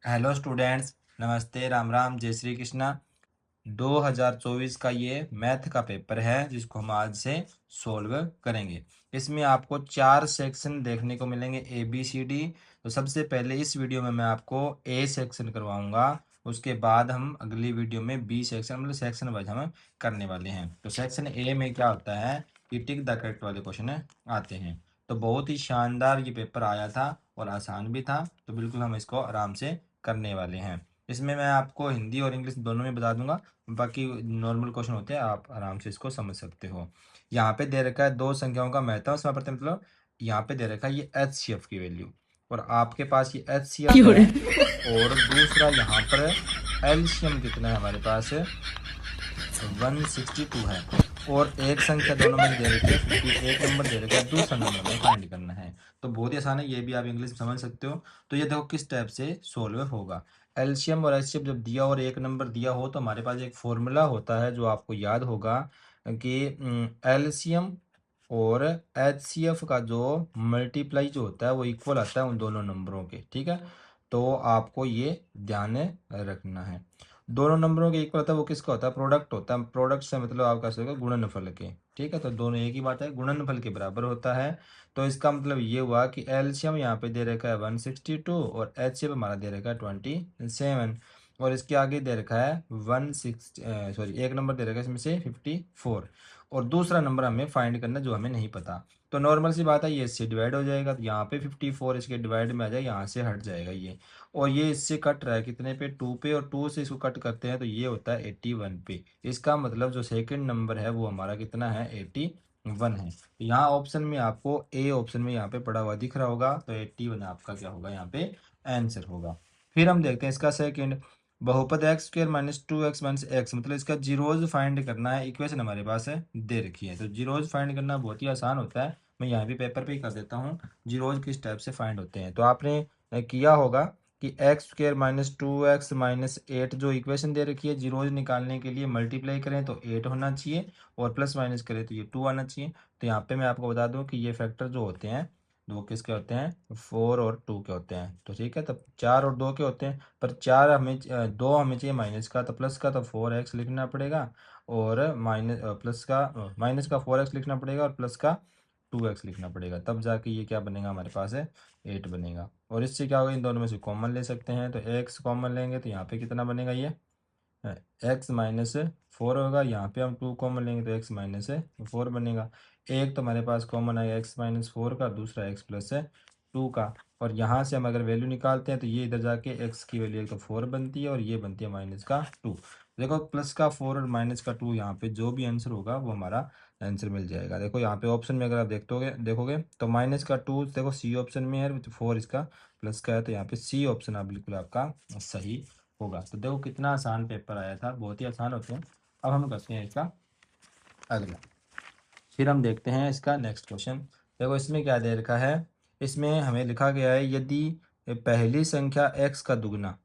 Hello students, नमस्ते, राम राम, जय श्री कृष्णा। 2024 का ये मैथ का पेपर है जिसको हम आज से सॉल्व करेंगे। इसमें आपको 4 सेक्शन देखने को मिलेंगे, ए बी सी डी। तो सबसे पहले इस वीडियो में मैं आपको ए सेक्शन करवाऊंगा। उसके बाद हम अगली वीडियो में बी सेक्शन मतलब सेक्शन वाइज हम करने वाले हैं। तो सेक्शन ए में क्या होता है कि टिक द करेक्ट वाले क्वेश्चन आते हैं। तो बहुत ही शानदार ये पेपर आया था और आसान भी था, तो बिल्कुल हम इसको आराम से करने वाले हैं। इसमें मैं आपको हिंदी और इंग्लिश दोनों में बता दूंगा। बाकी नॉर्मल क्वेश्चन होते हैं, आप आराम से इसको समझ सकते हो। यहाँ पे दे रखा है दो संख्याओं का महत्तम समापवर्तन, मतलब यहाँ पे दे रखा है ये HCF की वैल्यू, और आपके पास ये HCF है। और दूसरा यहाँ पर एलसीएम कितना है हमारे पास, 162 है। और एक संख्या दोनों में से दे रखी है 50, एक नंबर दे रखा है, दूसरा नंबर हमें फाइंड करना है। तो बहुत ही आसान है, ये भी आप इंग्लिश में समझ सकते हो। तो ये देखो किस टाइप से सोल्व होगा। एलसीएम और एचसीएफ जब दिया और एक नंबर दिया हो तो हमारे पास एक फॉर्मूला होता है जो आपको याद होगा कि एलसीएम और एचसीएफ का जो मल्टीप्लाई जो होता है वो इक्वल आता है उन दोनों नंबरों के। ठीक है, तो आपको ये ध्यान रखना है। दोनों नंबरों के इक्वल होता है वो किसका होता है, प्रोडक्ट होता है। प्रोडक्ट से मतलब आप कह सकते हो गुणनफल के। ठीक है, तो दोनों एक ही बात है, गुणनफल के बराबर होता है। तो इसका मतलब ये हुआ कि एलसीएम यहाँ पे दे रखा है 162 और एचसीएफ हमारा दे रखा है 27, और इसके आगे दे रखा है 160, सॉरी एक नंबर दे रखा है इसमें से 54, और दूसरा नंबर हमें फाइंड करना जो हमें नहीं पता। तो नॉर्मल सी बात है, ये इससे डिवाइड हो जाएगा, तो यहाँ पे 54 इसके डिवाइड में आ जाएगा, यहाँ से हट जाएगा ये। और ये इससे कट रहा है कितने पे, 2 पे, और 2 से इसको कट करते हैं तो ये होता है 81 पे। इसका मतलब जो सेकंड नंबर है वो हमारा कितना है, 81 है। तो यहाँ ऑप्शन में आपको ए ऑप्शन में यहाँ पे पड़ा हुआ दिख रहा होगा, तो 81 आपका क्या होगा यहाँ पे आंसर होगा। फिर हम देखते हैं इसका सेकंड, बहुपद x square minus 2x minus x, मतलब इसका जीरोज फाइंड करना है। इक्वेशन हमारे पास है दे रखी है, तो जीरोज फाइंड करना बहुत ही आसान होता है। मैं यहाँ भी पेपर पे ही कर देता हूँ जीरोज किस टाइप से फाइंड होते हैं। तो आपने किया होगा कि x square minus 2x minus 8 जो इक्वेशन दे रखी है, जीरोज निकालने के लिए मल्टीप्लाई करें तो 8 होना चाहिए, और प्लस माइनस करें तो ये 2 आना चाहिए। तो यहाँ पे मैं आपको बता दूं कि ये फैक्टर जो होते हैं वो किसके होते हैं, 4 और 2 के होते हैं। तो ठीक है, तब 4 और 2 के होते हैं, पर 4 हमें 2 हमें चाहिए माइनस का, तो प्लस का तो 4x लिखना पड़ेगा, और माइनस का 4x लिखना पड़ेगा, और प्लस का 2x लिखना पड़ेगा, तब जाके ये क्या बनेगा हमारे पास है, 8 बनेगा। और इससे क्या होगा, इन दोनों में से कॉमन ले सकते हैं, तो x कॉमन लेंगे तो यहाँ पे कितना बनेगा, ये x माइनस 4 होगा। यहाँ पे हम 2 कॉमन लेंगे तो x माइनस 4 बनेगा। एक तो हमारे पास कॉमन आएगा x माइनस 4 का, दूसरा x प्लस 2 का। और यहाँ से हम अगर वैल्यू निकालते हैं तो ये इधर जाके x की वैल्यू एक तो 4 बनती है और ये बनती है माइनस का 2। देखो प्लस का 4 और माइनस का 2, यहाँ पे जो भी आंसर होगा वो हमारा आंसर मिल जाएगा। देखो यहाँ पे ऑप्शन में अगर आप देखोगे तो माइनस का 2 देखो सी ऑप्शन में है, 4 इसका प्लस का है, तो यहाँ पे सी ऑप्शन आप बिल्कुल आपका सही होगा। तो देखो कितना आसान पेपर आया था, बहुत ही आसान होते हैं। अब हम करते हैं इसका अगला। फिर हम देखते हैं इसका नेक्स्ट क्वेश्चन। देखो इसमें क्या दे रखा है, इसमें हमें लिखा गया है यदि पहली संख्या x का दुगना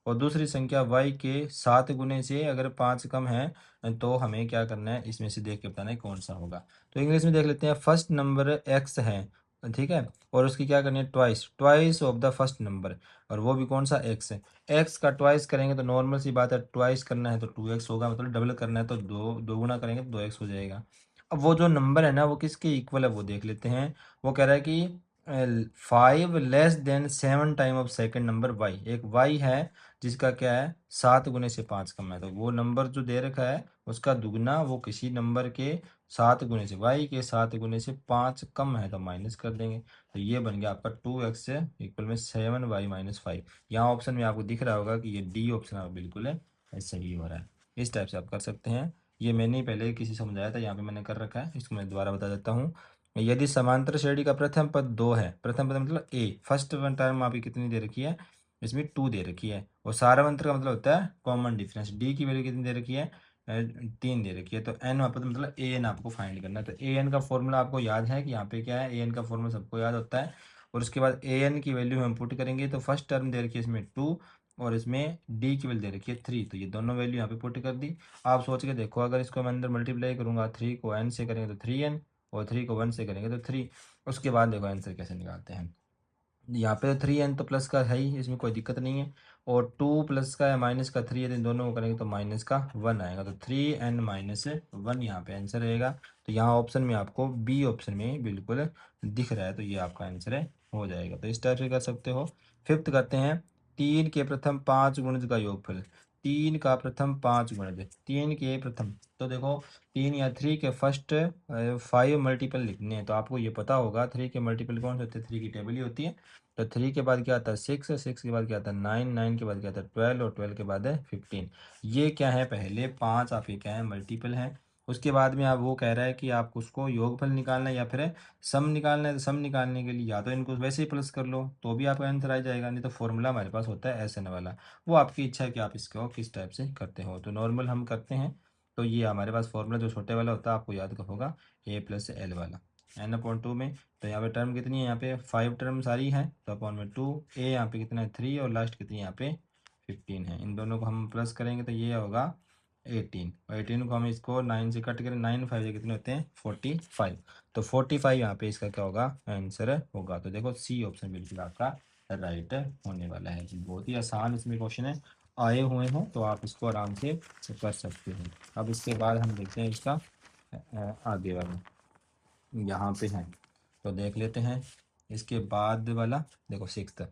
और दूसरी संख्या y के 7 गुने से अगर 5 कम है तो हमें क्या करना है, इसमें से देख के बताना है कौन सा होगा। तो इंग्लिश में देख लेते हैं, फर्स्ट नंबर x है, ठीक है, और उसकी क्या करनी है, twice twice of the first number, और वो भी कौन सा, x है। x का ट्वाइस करेंगे तो नॉर्मल सी बात है, ट्वाइस करना है तो 2x होगा, मतलब डबल करना है तो दो गुना करेंगे तो 2x हो जाएगा। अब वो जो नंबर है ना वो किसके इक्वल है वो देख लेते हैं। वो कह रहा है कि 5 <7 ऑफ सेकंड नंबर y, एक y है जिसका क्या है 7 गुने से 5 कम है, तो वो नंबर जो दे रखा है उसका दुगना वो किसी नंबर के 7 गुने से, y के 7 गुने से 5 कम है, तो माइनस कर देंगे। तो ये बन गया आपका 2x से इक्वल में 7y-5। यहाँ ऑप्शन में आपको दिख रहा होगा कि ये डी ऑप्शन आप बिल्कुल है सही हो रहा है। इस टाइप से आप कर सकते हैं। ये मैंने ही पहले किसी समझाया था, यहाँ पे मैंने कर रखा है, इसको मैं दोबारा बता देता हूँ। यदि समांतर श्रेणी का प्रथम पद 2 है, प्रथम पद मतलब ए, फर्स्ट वन टर्म आपकी कितनी दे रखी है, इसमें 2 दे रखी है, और सारावंतर का मतलब होता है कॉमन डिफरेंस, डी की वैल्यू कितनी दे रखी है, 3 दे रखी है। तो एन पद मतलब ए एन आपको फाइंड करना है। तो ए एन का फॉर्मूला आपको याद है कि यहाँ पे क्या है, ए एन का फॉर्मूला सबको याद होता है। और उसके बाद ए एन की वैल्यू हम पुट करेंगे, तो फर्स्ट टर्म दे रखी है इसमें 2, और इसमें डी की वैल्यू दे रखी है 3, तो ये दोनों वैल्यू यहाँ पे पुट कर दी। आप सोच के देखो, अगर इसको मैं अंदर मल्टीप्लाई करूंगा, 3 को n से करेंगे तो 3n, और 3 को 1 से करेंगे तो 3। उसके बाद देखो आंसर कैसे निकालते हैं। यहाँ पे 3n तो प्लस का है ही, इसमें कोई दिक्कत नहीं है। और 2 प्लस का या माइनस का 3 यदि इन दोनों को करेंगे तो माइनस का 1 आएगा, तो 3n माइनस 1 यहाँ पे आंसर रहेगा। तो यहाँ ऑप्शन में आपको बी ऑप्शन में बिल्कुल दिख रहा है, तो ये आपका आंसर है, हो जाएगा। तो इस टाइप से कर सकते हो। फिफ्थ करते हैं, 3 के प्रथम 5 गुणज का योगफल। 3 का प्रथम 5 गुणज, 3 के प्रथम, तो देखो 3 या 3 के फर्स्ट 5 मल्टीपल लिखने हैं, तो आपको ये पता होगा 3 के मल्टीपल कौन से होते हैं, 3 की टेबल ही होती है। तो 3 के बाद क्या आता है 6, 6 के बाद क्या आता है 9, 9 के बाद क्या आता है 12, और 12 के बाद है 15। ये क्या है, पहले 5 आपके क्या है, मल्टीपल है। उसके बाद में आप वो कह रहा है कि आप उसको योगफल निकालना है या फिर सम निकालना है। तो सम निकालने के लिए या तो इनको वैसे ही प्लस कर लो तो भी आपका आंसर आ जाएगा, नहीं तो फॉर्मूला हमारे पास होता है एस एन वाला। वो आपकी इच्छा है कि आप इसको किस टाइप से करते हो। तो नॉर्मल हम करते हैं, तो ये हमारे पास फॉर्मूला जो छोटे वाला होता है आपको याद होगा, ए प्लस एल वाला, एन अपॉन टू में। तो यहाँ पे टर्म कितनी है, यहाँ पे 5 टर्म सारी हैं, तो अपॉन में 2, ए यहाँ पे कितना है 3, और लास्ट कितनी है यहाँ पे 15 है। इन दोनों को हम प्लस करेंगे तो ये होगा 18, और 18 को हम इसको 9 से कट करें, 9 5 ये कितने होते हैं 45। तो 45 यहाँ पे इसका क्या होगा, आंसर होगा। तो देखो सी ऑप्शन बिल्कुल आपका राइट होने वाला है। बहुत ही आसान इसमें क्वेश्चन है, आए हुए हैं, तो आप इसको आराम से कर सकते हो। अब इसके बाद हम देखते हैं इसका आगे वाला, यहाँ पे है, तो देख लेते हैं इसके बाद वाला। देखो सिक्स्थ,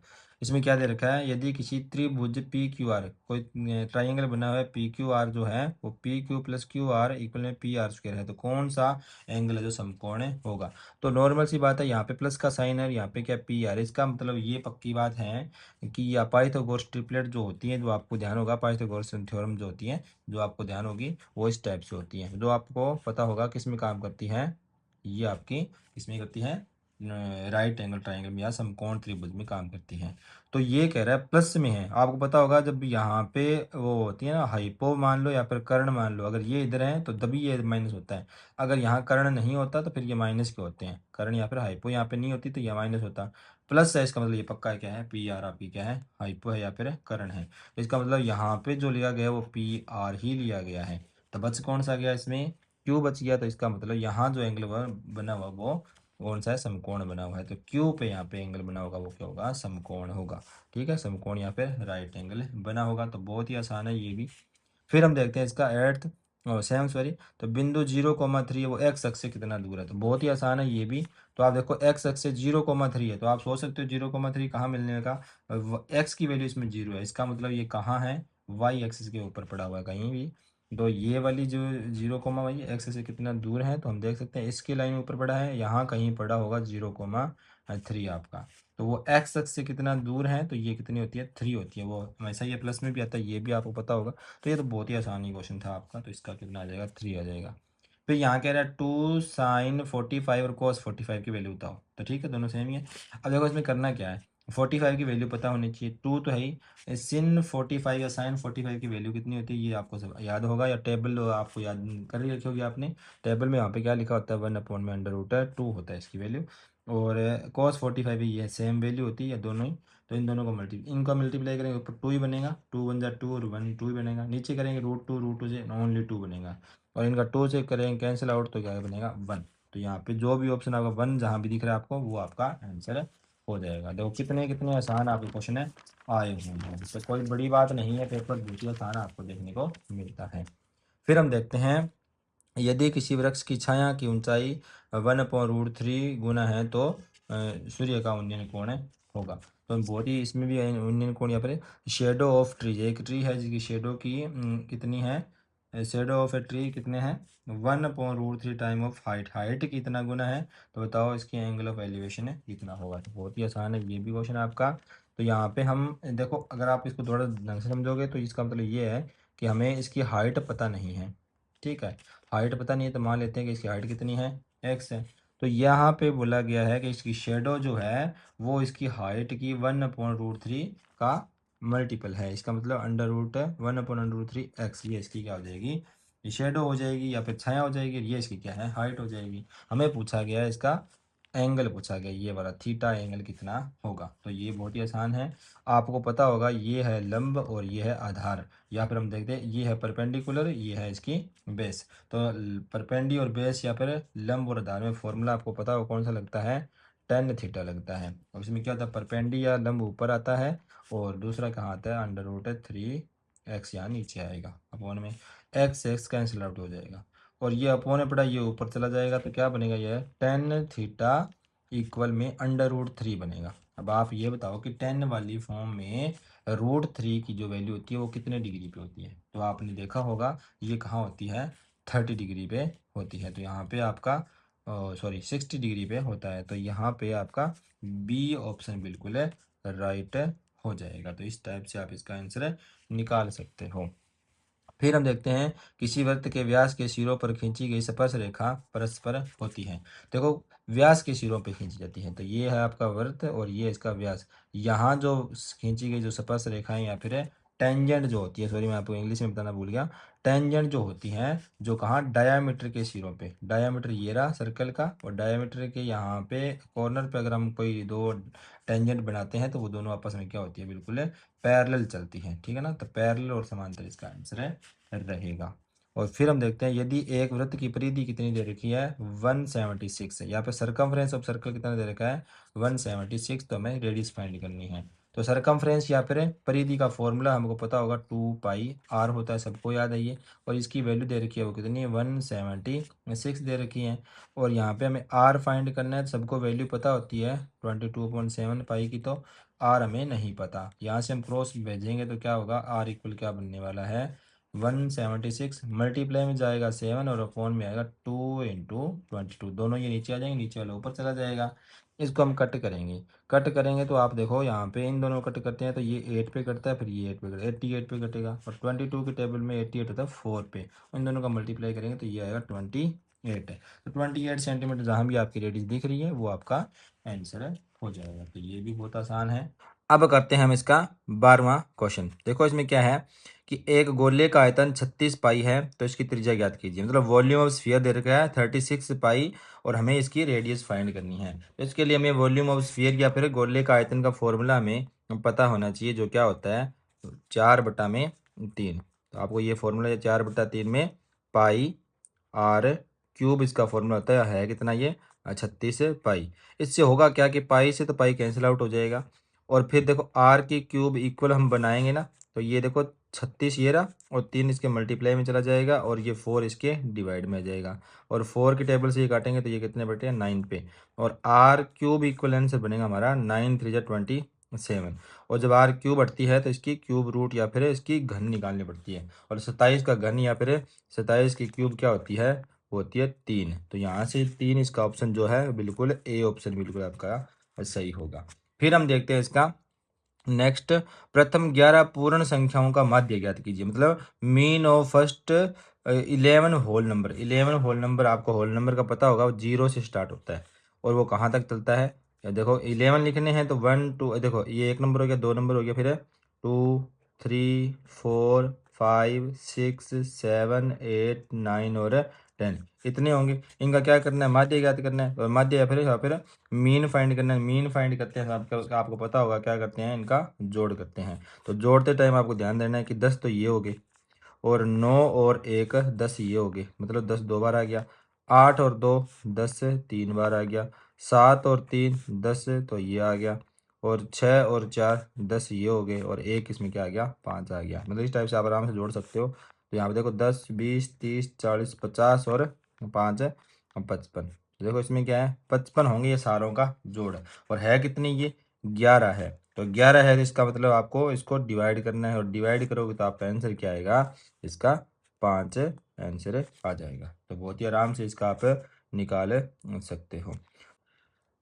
इसमें क्या दे रखा है, यदि किसी त्रिभुज पी क्यू आर, कोई ट्राइंगल बना हुआ है, पी क्यू आर जो है वो P Q plus Q R equal में पी आर स्क्वायर है, तो कौन सा एंगल है जो समकोण होगा। तो नॉर्मल सी बात है, यहाँ पे प्लस का साइन है, यहाँ पे क्या पी आर, इसका मतलब ये पक्की बात है कि ये पाइथागोरस ट्रिपलेट जो होती है, जो आपको ध्यान होगा, पाइथागोरस थ्योरम जो होती है, जो आपको ध्यान होगी, वो इस टाइप से होती है, जो आपको पता होगा किस में काम करती है, ये आपकी इसमें करती है राइट एंगल ट्राइंगल में या समकोण त्रिभुज में काम करती है। तो ये कह रहा है प्लस में है, आपको पता होगा जब यहाँ पे वो होती है ना हाइपो मान लो या फिर कर्ण मान लो, अगर ये इधर है तो तभी ये माइनस होता है। अगर यहाँ कर्ण नहीं होता तो फिर ये माइनस के होते हैं, कर्ण या फिर हाइपो यहाँ पे नहीं होती तो ये माइनस होता। प्लस है इसका मतलब ये पक्का है क्या है, पी आर आपकी क्या है, हाइपो है या फिर कर्ण है। तो इसका मतलब यहाँ पे जो लिया गया है वो पी आर ही लिया गया है। तो बच कौन सा गया इसमें, क्यू बच गया। तो इसका मतलब यहाँ जो एंगल बना हुआ वो कौन सा है, समकोण बना हुआ है। तो क्यू पे यहाँ पे एंगल बना होगा वो क्या होगा, समकोण होगा। ठीक है, समकोण या फिर राइट एंगल बना होगा। तो बहुत ही आसान है ये भी। फिर हम देखते हैं इसका एट्थ और सेवन सॉरी, तो बिंदु 0,3 वो एक्स अक्ष से कितना दूर है। तो बहुत ही आसान है ये भी। तो आप देखो एक्स अक्ष से 0,3 है, तो आप सोच सकते हो 0,3 कहाँ मिलने का, एक्स की वैल्यू इसमें 0 है, इसका मतलब ये कहाँ है, वाई एक्सिस के ऊपर पड़ा हुआ है कहीं भी। तो ये वाली जो 0,y एक्स से कितना दूर है, तो हम देख सकते हैं इसकी लाइन ऊपर पड़ा है, यहाँ कहीं पड़ा होगा 0,3 आपका। तो वो एक्स अक्ष से कितना दूर है, तो ये कितनी होती है 3 होती है। वो हमेशा ये प्लस में भी आता है, ये भी आपको पता होगा। तो ये तो बहुत ही आसान ही क्वेश्चन था आपका, तो इसका कितना आ जाएगा 3 आ जाएगा। फिर यहाँ कह रहा है 2 साइन 45 और cos 45 की वैल्यू बताओ। तो ठीक है, दोनों सेम ही है। अब देखो इसमें करना क्या है, 45 की वैल्यू पता होनी चाहिए, 2 तो है ही, सिन 45 या साइन 45 की वैल्यू कितनी होती है ये आपको सब याद होगा, या टेबल आपको याद कर ही रखी होगी आपने। टेबल में यहाँ पे क्या लिखा होता है, 1/√2 होता है इसकी वैल्यू। और cos 45 ये सेम वैल्यू होती है या दोनों ही। तो इन दोनों को इनका मल्टीप्लाई करेंगे ऊपर 2 ही बनेगा, 2 बन जा 2 और 1 2 ही बनेगा। नीचे करेंगे √2 से ओनली 2 बनेगा, और इनका 2 से करेंगे कैंसिल आउट तो क्या बनेगा 1। तो यहाँ पे जो भी ऑप्शन आपका 1 जहाँ भी दिख रहा है आपको वो आपका आंसर हो जाएगा। देखो कितने कितने आसान आपके क्वेश्चन है आए हुए हैं, तो कोई बड़ी बात नहीं है, पेपर बहुत ही आसान आपको देखने को मिलता है। फिर हम देखते हैं, यदि किसी वृक्ष की छाया की ऊंचाई 1/√3 गुना है तो सूर्य का उन्नयन कोण होगा। तो बहुत ही इसमें भी उन्नयन कोण यहाँ पर शेडो ऑफ ट्री, एक ट्री है जिसकी शेडो की कितनी है, शेडो ऑफ ए ट्री कितने हैं 1/√3 टाइम ऑफ हाइट, हाइट कितना गुना है। तो बताओ इसकी एंगल ऑफ एलिवेशन कितना होगा। तो बहुत ही आसान है ये भी क्वेश्चन आपका। तो यहाँ पे हम देखो अगर आप इसको थोड़ा ढंग से समझोगे तो इसका मतलब ये है कि हमें इसकी हाइट पता नहीं है। ठीक है, हाइट पता नहीं है तो मान लेते हैं कि इसकी हाइट कितनी है, एक्स है। तो यहाँ पे बोला गया है कि इसकी शेडो जो है वो इसकी हाइट की 1/√3 का मल्टीपल है। इसका मतलब √1/√3 एक्स, ये इसकी क्या हो जाएगी, ये शेडो हो जाएगी या फिर छाया हो जाएगी, ये इसकी क्या है हाइट हो जाएगी। हमें पूछा गया है इसका एंगल पूछा गया, ये वाला थीटा एंगल कितना होगा। तो ये बहुत ही आसान है, आपको पता होगा ये है लंब और ये है आधार, या फिर हम देखते हैं ये है परपेंडिकुलर, ये है इसकी बेस। तो परपेंडी और बेस या फिर लंब और आधार में फॉर्मूला आपको पता हो कौन सा लगता है, tan थीटा लगता है। और इसमें क्या होता है परपेंडी या लंब ऊपर आता है और दूसरा कहाँ आता है, अंडर रूट 3x यहाँ नीचे आएगा, अपॉन में x कैंसिल आउट हो जाएगा, और ये अपॉन में पड़ा ये ऊपर चला जाएगा, तो क्या बनेगा, ये टेन थीटा इक्वल में अंडर रूट 3 बनेगा। अब आप ये बताओ कि 10 वाली फॉर्म में रूट 3 की जो वैल्यू होती है वो कितने डिग्री पे होती है, तो आपने देखा होगा ये कहाँ होती है, 30 डिग्री पे होती है, तो यहाँ पे आपका सॉरी 60 डिग्री पे होता है, तो यहाँ पे आपका बी ऑप्शन बिल्कुल है राइट हो जाएगा। तो इस टाइप से आप इसका आंसर निकाल सकते हो। फिर हम देखते हैं किसी वृत्त के व्यास के सिरों पर खींची गई स्पर्श रेखा परस्पर होती है। देखो व्यास के सिरों पर खींची जाती है, तो ये है आपका वृत्त और ये इसका व्यास। यहाँ जो खींची गई जो स्पर्श रेखाएं या फिर टेंजेंट जो होती है, सॉरी मैं आपको इंग्लिश में बताना भूल गया, टेंजेंट जो होती हैं जो कहाँ, डायामीटर के सिरों पे, डायामीटर ये रहा सर्कल का, और डायामीटर के यहाँ पे कॉर्नर पे अगर हम कोई दो टेंजेंट बनाते हैं तो वो दोनों आपस में क्या होती है, बिल्कुल पैरेलल चलती हैं, ठीक है ना, तो पैरेलल और समांतर इसका आंसर है रहेगा। और फिर हम देखते हैं यदि एक वृत्त की परिधि कितनी दे रखी है, 176 है, यहाँ पे सरकमफ्रेंस ऑफ सर्कल कितना दे रखा है, 176, तो हमें रेडियस फाइंड करनी है। तो सरकमफ्रेंस या फिर परिधि का फॉर्मूला हमको पता होगा 2πr होता है, सबको याद है ये, और इसकी वैल्यू दे रखी है वो कितनी है, 176 दे रखी है, और यहाँ पे हमें आर फाइंड करना है, तो सबको वैल्यू पता होती है 22.7 पाई की, तो आर हमें नहीं पता, यहाँ से हम क्रॉस भेजेंगे तो क्या होगा, आर इक्वल क्या बनने वाला है, 176 मल्टीप्लाई में जाएगा 7 और अपॉन में आएगा 2 × 22, दोनों ये नीचे आ जाएंगे, नीचे वाला ऊपर चला जाएगा। इसको हम कट करेंगे, कट करेंगे तो आप देखो यहाँ पे इन दोनों को कट करते हैं तो ये 8 पे कटता है, फिर ये 8 पे कटता है, 88 पे कटेगा, और 22 के टेबल में 88 होता है 4 पे, इन दोनों का मल्टीप्लाई करेंगे तो ये आएगा 28 है। तो 28 सेंटीमीटर जहाँ भी आपकी रेडियस दिख रही है वो आपका आंसर हो जाएगा। तो ये भी बहुत आसान है। अब करते हैं हम इसका 12वां क्वेश्चन। देखो इसमें क्या है कि एक गोले का आयतन 36 पाई है, तो इसकी त्रिज्या ज्ञात कीजिए। मतलब वॉल्यूम ऑफ स्फीयर दे रखा है 36 पाई और हमें इसकी रेडियस फाइंड करनी है। तो इसके लिए हमें वॉल्यूम ऑफ स्फीयर या फिर गोले का आयतन का फॉर्मूला हमें पता होना चाहिए, जो क्या होता है 4/3। तो आपको ये फॉर्मूला 4/3 में पाई आर क्यूब इसका फॉर्मूला होता है कितना, ये 36 पाई। इससे होगा क्या कि पाई से तो पाई कैंसिल आउट हो जाएगा, और फिर देखो आर की क्यूब इक्वल हम बनाएंगे ना, तो ये देखो 36 ये रहा और 3 इसके मल्टीप्लाई में चला जाएगा और ये 4 इसके डिवाइड में आ जाएगा, और 4 के टेबल से ये काटेंगे तो ये कितने बटे 9 पे, और आर क्यूब इक्वल आंसर बनेगा हमारा 9 3 27। और जब आर क्यूब बढ़ती है तो इसकी क्यूब रूट या फिर इसकी घन निकालनी पड़ती है, और 27 का घन या फिर 27 की क्यूब क्या होती है, वो होती है 3। तो यहाँ से 3 इसका ऑप्शन जो है बिल्कुल ए ऑप्शन बिल्कुल आपका सही होगा। फिर हम देखते हैं इसका नेक्स्ट, प्रथम 11 पूर्ण संख्याओं का माध्य ज्ञात कीजिए। मतलब mean of first 11 whole number. 11 whole number, आपको होल नंबर का पता होगा, वो 0 से स्टार्ट होता है और वो कहाँ तक चलता है। या देखो 11 लिखने हैं तो 1 2, देखो ये 1 नंबर हो गया, 2 नंबर हो गया, फिर 2 3 4 5 6 7 8 9 और 10, इतने होंगे। इनका क्या करना है, माध्य ज्ञात करना है, और माध्य या फिर मीन फाइंड करना है। मीन फाइंड करते हैं आपको पता होगा क्या करते हैं, इनका जोड़ करते हैं। तो जोड़ते टाइम आपको ध्यान देना है कि 10 तो ये हो गए, और 9 और 1 10 ये हो गए, मतलब 10 2 बार आ गया, 8 और 2 10 3 बार आ गया, 7 और 3 10 तो ये आ गया, और 6 और 4 10 ये हो गए, और 1 इसमें क्या आ गया, 5 आ गया। मतलब इस टाइप से आप आराम से जोड़ सकते हो। तो यहाँ पे देखो 10 20 30 40 50 और 5 55। देखो इसमें क्या है, 55 होंगे ये सारों का जोड़, और है कितनी, ये 11 है। तो 11 है तो इसका मतलब आपको इसको डिवाइड करना है, और डिवाइड करोगे तो आपका आंसर क्या आएगा, इसका 5 आंसर आ जाएगा। तो बहुत ही आराम से इसका आप निकाल सकते हो।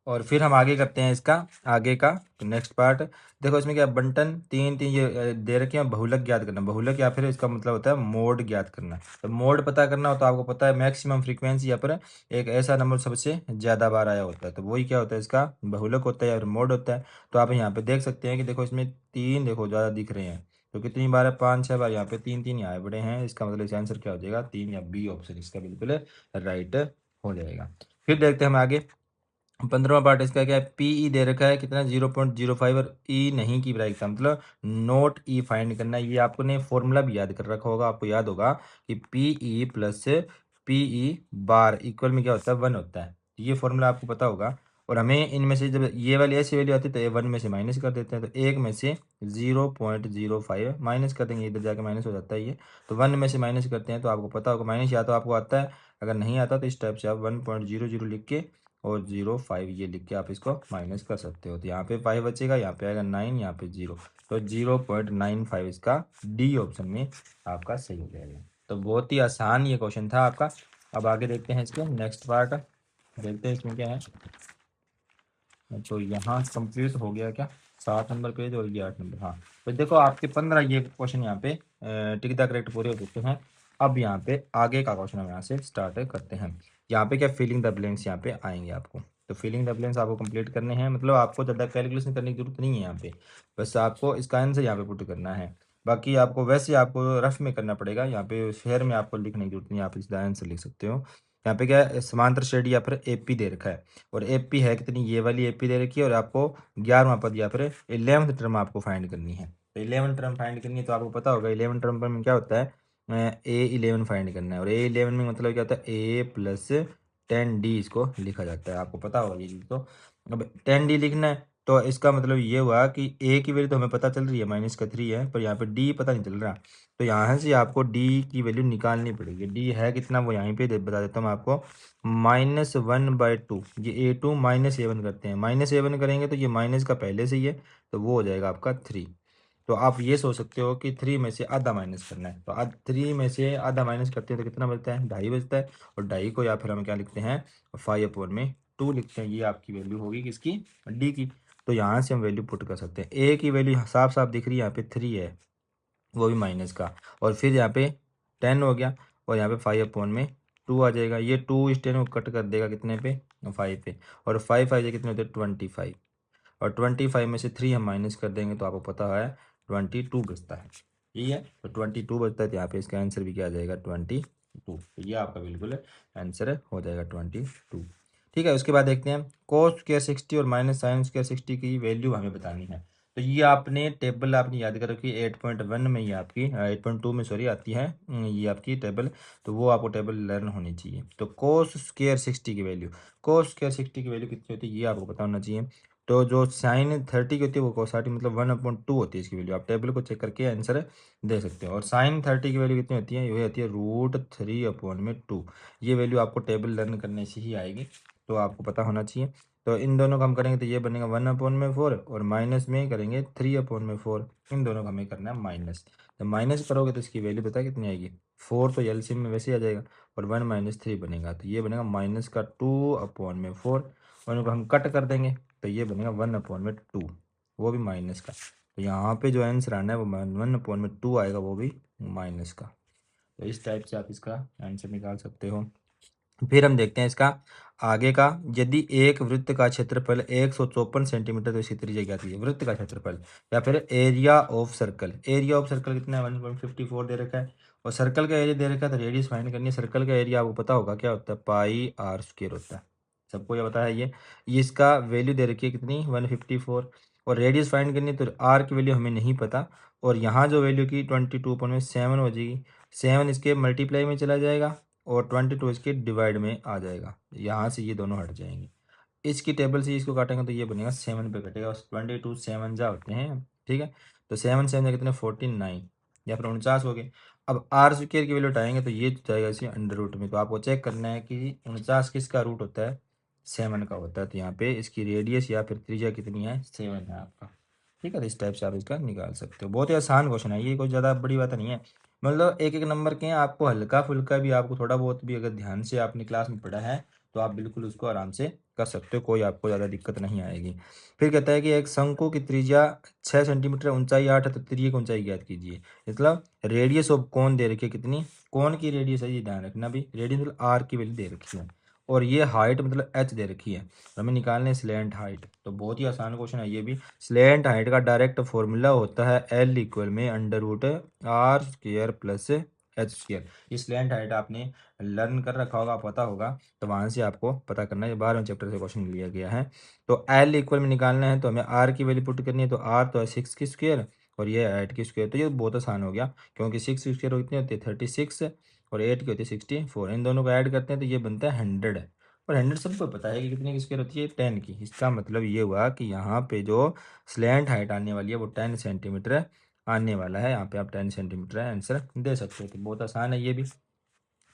और फिर हम आगे करते हैं इसका आगे का नेक्स्ट पार्ट। देखो इसमें क्या, बंटन 3 3 ये दे रखे हैं, बहुलक ज्ञात करना। बहुलक या फिर इसका मतलब होता है मोड ज्ञात करना। तो मोड पता करना हो तो आपको पता है मैक्सिमम फ्रीक्वेंसी या फिर एक ऐसा नंबर सबसे ज़्यादा बार आया होता है, तो वही क्या होता है, इसका बहुलक होता है या फिर मोड होता है। तो आप यहाँ पे देख सकते हैं कि देखो इसमें 3 देखो ज़्यादा दिख रहे हैं, तो कितनी बार है, 5 6 बार, यहाँ पे 3 3 यहाँ बड़े हैं, इसका मतलब इसका आंसर क्या हो जाएगा, 3 या बी ऑप्शन इसका बिल्कुल राइट हो जाएगा। फिर देखते हैं हम आगे 15वां पार्ट। इसका क्या है, पीई दे रखा है कितना, 0.05, और ई नहीं की ब्राइट का मतलब नोट ई फाइंड करना है। ये आपको ने फॉर्मूला भी याद कर रखा होगा, आपको याद होगा कि पीई प्लस पीई बार इक्वल में क्या होता है, 1 होता है। ये फॉर्मूला आपको पता होगा। और हमें इनमें से जब ये वाली ऐसी वैल्यू आती है तो ये 1 में से माइनस कर देते हैं, तो 1 में से 0.05 माइनस कर देंगे, इधर जाके माइनस हो जाता है ये। तो 1 में से माइनस करते हैं तो आपको पता होगा माइनस, या तो आपको आता है, अगर नहीं आता तो इस टाइप से आप 1.00 लिख के और 0.5 ये लिख के आप इसको माइनस कर सकते हो। तो यहाँ पे 5 बचेगा, यहाँ पे आएगा 9, यहाँ पे 0, तो 0.95 इसका डी ऑप्शन में आपका सही हो जाएगा। तो बहुत ही आसान ये क्वेश्चन था आपका। अब आगे देखते हैं इसके नेक्स्ट पार्ट, देखते हैं इसमें क्या है। तो यहाँ कंप्लीट हो गया क्या 7 नंबर पेज और ये 8 नंबर। हाँ, तो देखो आपके 15 ये क्वेश्चन यहाँ पे टिक द करेक्ट पूरे हो चुके हैं। अब यहाँ पे आगे का क्वेश्चन हम यहाँ से स्टार्ट करते हैं। यहाँ पे क्या फिलिंग द ब्लैंक्स यहाँ पे आएंगे आपको। तो फिलिंग द ब्लैंक्स आपको कंप्लीट करने हैं, मतलब आपको ज़्यादा कैलकुलेशन करने की जरूरत नहीं है यहाँ पे, बस आपको इसका आंसर यहाँ पे पुट करना है। बाकी आपको वैसे आपको रफ में करना पड़ेगा, यहाँ पे फेयर में आपको लिखने की जरूरत नहीं है, आप इसका आंसर लिख सकते हो। यहाँ पे क्या है, समांतर श्रेणी या फिर एपी दे रखा है, और एपी है कितनी, ये वाली एपी दे रखी है, और आपको 11वां पद या फिर 11th टर्म आपको फाइंड करनी है। तो 11 टर्म फाइंड करनी है, तो आपको पता होगा 11 टर्म पर में क्या होता है, A11 फाइंड करना है, और A11 में मतलब क्या होता है, A प्लस 10D इसको लिखा जाता है, आपको पता होगा ये चीज़। तो अब 10D लिखना है, तो इसका मतलब ये हुआ कि A की वैल्यू तो हमें पता चल रही है -3 है, पर यहाँ पे D पता नहीं चल रहा। तो यहाँ से आपको D की वैल्यू निकालनी पड़ेगी। D है कितना वो यहीं पे बता देता हूँ मैं आपको, -1/2। ये A2 -A1 करते हैं, -A1 करेंगे तो ये माइनस का पहले से ही है, तो वो हो जाएगा आपका 3। तो आप ये सोच सकते हो कि 3 में से आधा माइनस करना है, तो 3 में से आधा माइनस करते हैं तो कितना बचता है, 2.5 बचता है। और 2.5 को या फिर हम क्या लिखते हैं, 5/2 लिखते हैं। ये आपकी वैल्यू होगी किसकी, डी की। तो यहाँ से हम वैल्यू पुट कर सकते हैं। ए की वैल्यू साफ साफ दिख रही है, यहाँ पे 3 है, वो भी माइनस का, और फिर यहाँ पे 10 हो गया, और यहाँ पे 5/2 आ जाएगा। ये 2 इस 10 को कट कर देगा कितने पे, 5 पे, और 5 5 कितने होते हैं, 25, और 25 में से 3 हम माइनस कर देंगे तो आपको पता है 22 बचता है। ठीक है, तो 22 बचता है, तो यहाँ पे इसका आंसर भी क्या आ जाएगा, 22। तो ये आपका बिल्कुल आंसर हो जाएगा 22। ठीक है, उसके बाद देखते हैं cos स्क्वायर 60 और -sin स्क्वायर 60 की वैल्यू हमें बतानी है। तो ये आपने टेबल आपने याद करो कि 8.1 में ये आपकी 8.2 में सॉरी आती है, ये आपकी टेबल। तो वो आपको टेबल लर्न होनी चाहिए। तो cos स्क्वायर 60 की वैल्यू, cos स्क्वायर 60 की वैल्यू कितनी होती है ये आपको पता होना चाहिए। तो जो साइन 30 की होती है वो cos 30 मतलब 1/2 होती है इसकी वैल्यू। आप टेबल को चेक करके आंसर दे सकते हो। और साइन 30 की वैल्यू कितनी होती है, ये होती है √3/2। ये वैल्यू आपको टेबल लर्न करने से ही आएगी, तो आपको पता होना चाहिए। तो इन दोनों का हम करेंगे तो ये बनेगा 1/4, और माइनस में करेंगे 3/4। इन दोनों का हमें करना है माइनस। जब माइनस करोगे तो इसकी वैल्यू पता है कितनी आएगी, 4 तो एलसीएम में वैसे ही आ जाएगा, और 1 - 3 बनेगा, तो ये बनेगा -2/4, और इनको हम कट कर देंगे तो ये बनेगा 1/2, वो भी माइनस का। तो यहाँ पे जो आंसर आना है वो 1/2 आएगा, वो भी माइनस का। तो इस टाइप से आप इसका आंसर निकाल सकते हो। फिर हम देखते हैं इसका आगे का। यदि एक वृत्त का क्षेत्रफल 154 सेंटीमीटर, तो इसकी त्रिज्या क्या थी, वृत्त का क्षेत्रफल, या फिर area of circle. Area of circle कितना है, 1.54 दे रखा है, और सर्कल का एरिया दे रखा है, तो रेडियस फाइंड करनी है। सर्कल का एरिया आपको पता होगा क्या होता है, πr² होता है, सबको ये पता है ये इसका वैल्यू दे रखी है कितनी, 154, और रेडियस फाइंड करनी है, तो आर की वैल्यू हमें नहीं पता, और यहाँ जो वैल्यू की 22.7 हो जाएगी, 7 इसके मल्टीप्लाई में चला जाएगा, और 22 इसके डिवाइड में आ जाएगा, यहाँ से ये दोनों हट जाएंगे। इसकी टेबल से इसको काटेंगे तो ये बनेगा 7 पे कटेगा, 22 7 जा होते हैं। ठीक है, तो 7 7 कितने 49, या फिर 49 हो गए। अब आर स्क्वायर की वैल्यू उठाएंगे तो ये जाएगा इसी अंडर रूट में। तो आपको चेक करना है कि 49 किसका रूट होता है, 7 का होता है। तो यहाँ पे इसकी रेडियस या फिर त्रिज्या कितनी है, 7 है आपका। ठीक है, तो इस टाइप से आप इसका निकाल सकते हो। बहुत ही आसान क्वेश्चन है ये, कोई ज़्यादा बड़ी बात नहीं है। मतलब एक एक नंबर के हैं, आपको हल्का फुल्का भी, आपको थोड़ा बहुत भी अगर ध्यान से आपने क्लास में पढ़ा है तो आप बिल्कुल उसको आराम से कर सकते हो, कोई आपको ज़्यादा दिक्कत नहीं आएगी। फिर कहता है कि एक शंकु की त्रिज्या 6 सेंटीमीटर, ऊंचाई 8 है, तो त्रिज्या की ऊंचाई ज्ञात कीजिए। मतलब रेडियस ऑफ कोन दे रखी है कितनी, कोन की रेडियस है, ये ध्यान रखना भी, रेडियस मतलब आर की वैल्यू दे रखी है, और ये हाइट मतलब एच दे रखी है, हमें निकालने स्लैंट हाइट। तो बहुत ही आसान क्वेश्चन है ये भी। स्लैंट हाइट का डायरेक्ट फॉर्मूला होता है L इक्वल में √r² प्लस h²। ये स्लैंट हाइट आपने लर्न कर रखा होगा, पता होगा, तो वहाँ से आपको पता करना है। 12वें चैप्टर से क्वेश्चन लिया गया है। तो L इक्वल में निकालना है तो हमें R की वैल्यू पुट करनी है। तो R तो है 6 की स्क्वायर, और ये 8 की स्क्वायर। तो ये बहुत आसान हो गया, क्योंकि 6 की स्क्वायर कितनी होती है 36, और 8 की होती है 64। इन दोनों को ऐड करते हैं तो ये बनता है 100। और 100 सबको पता है कि कितने की स्क्वायर होती है, 10 की। इसका मतलब ये हुआ कि यहाँ पे जो स्लैंट हाइट आने वाली है वो 10 सेंटीमीटर आने वाला है। यहाँ पे आप 10 सेंटीमीटर आंसर दे सकते हो। तो बहुत आसान है ये भी।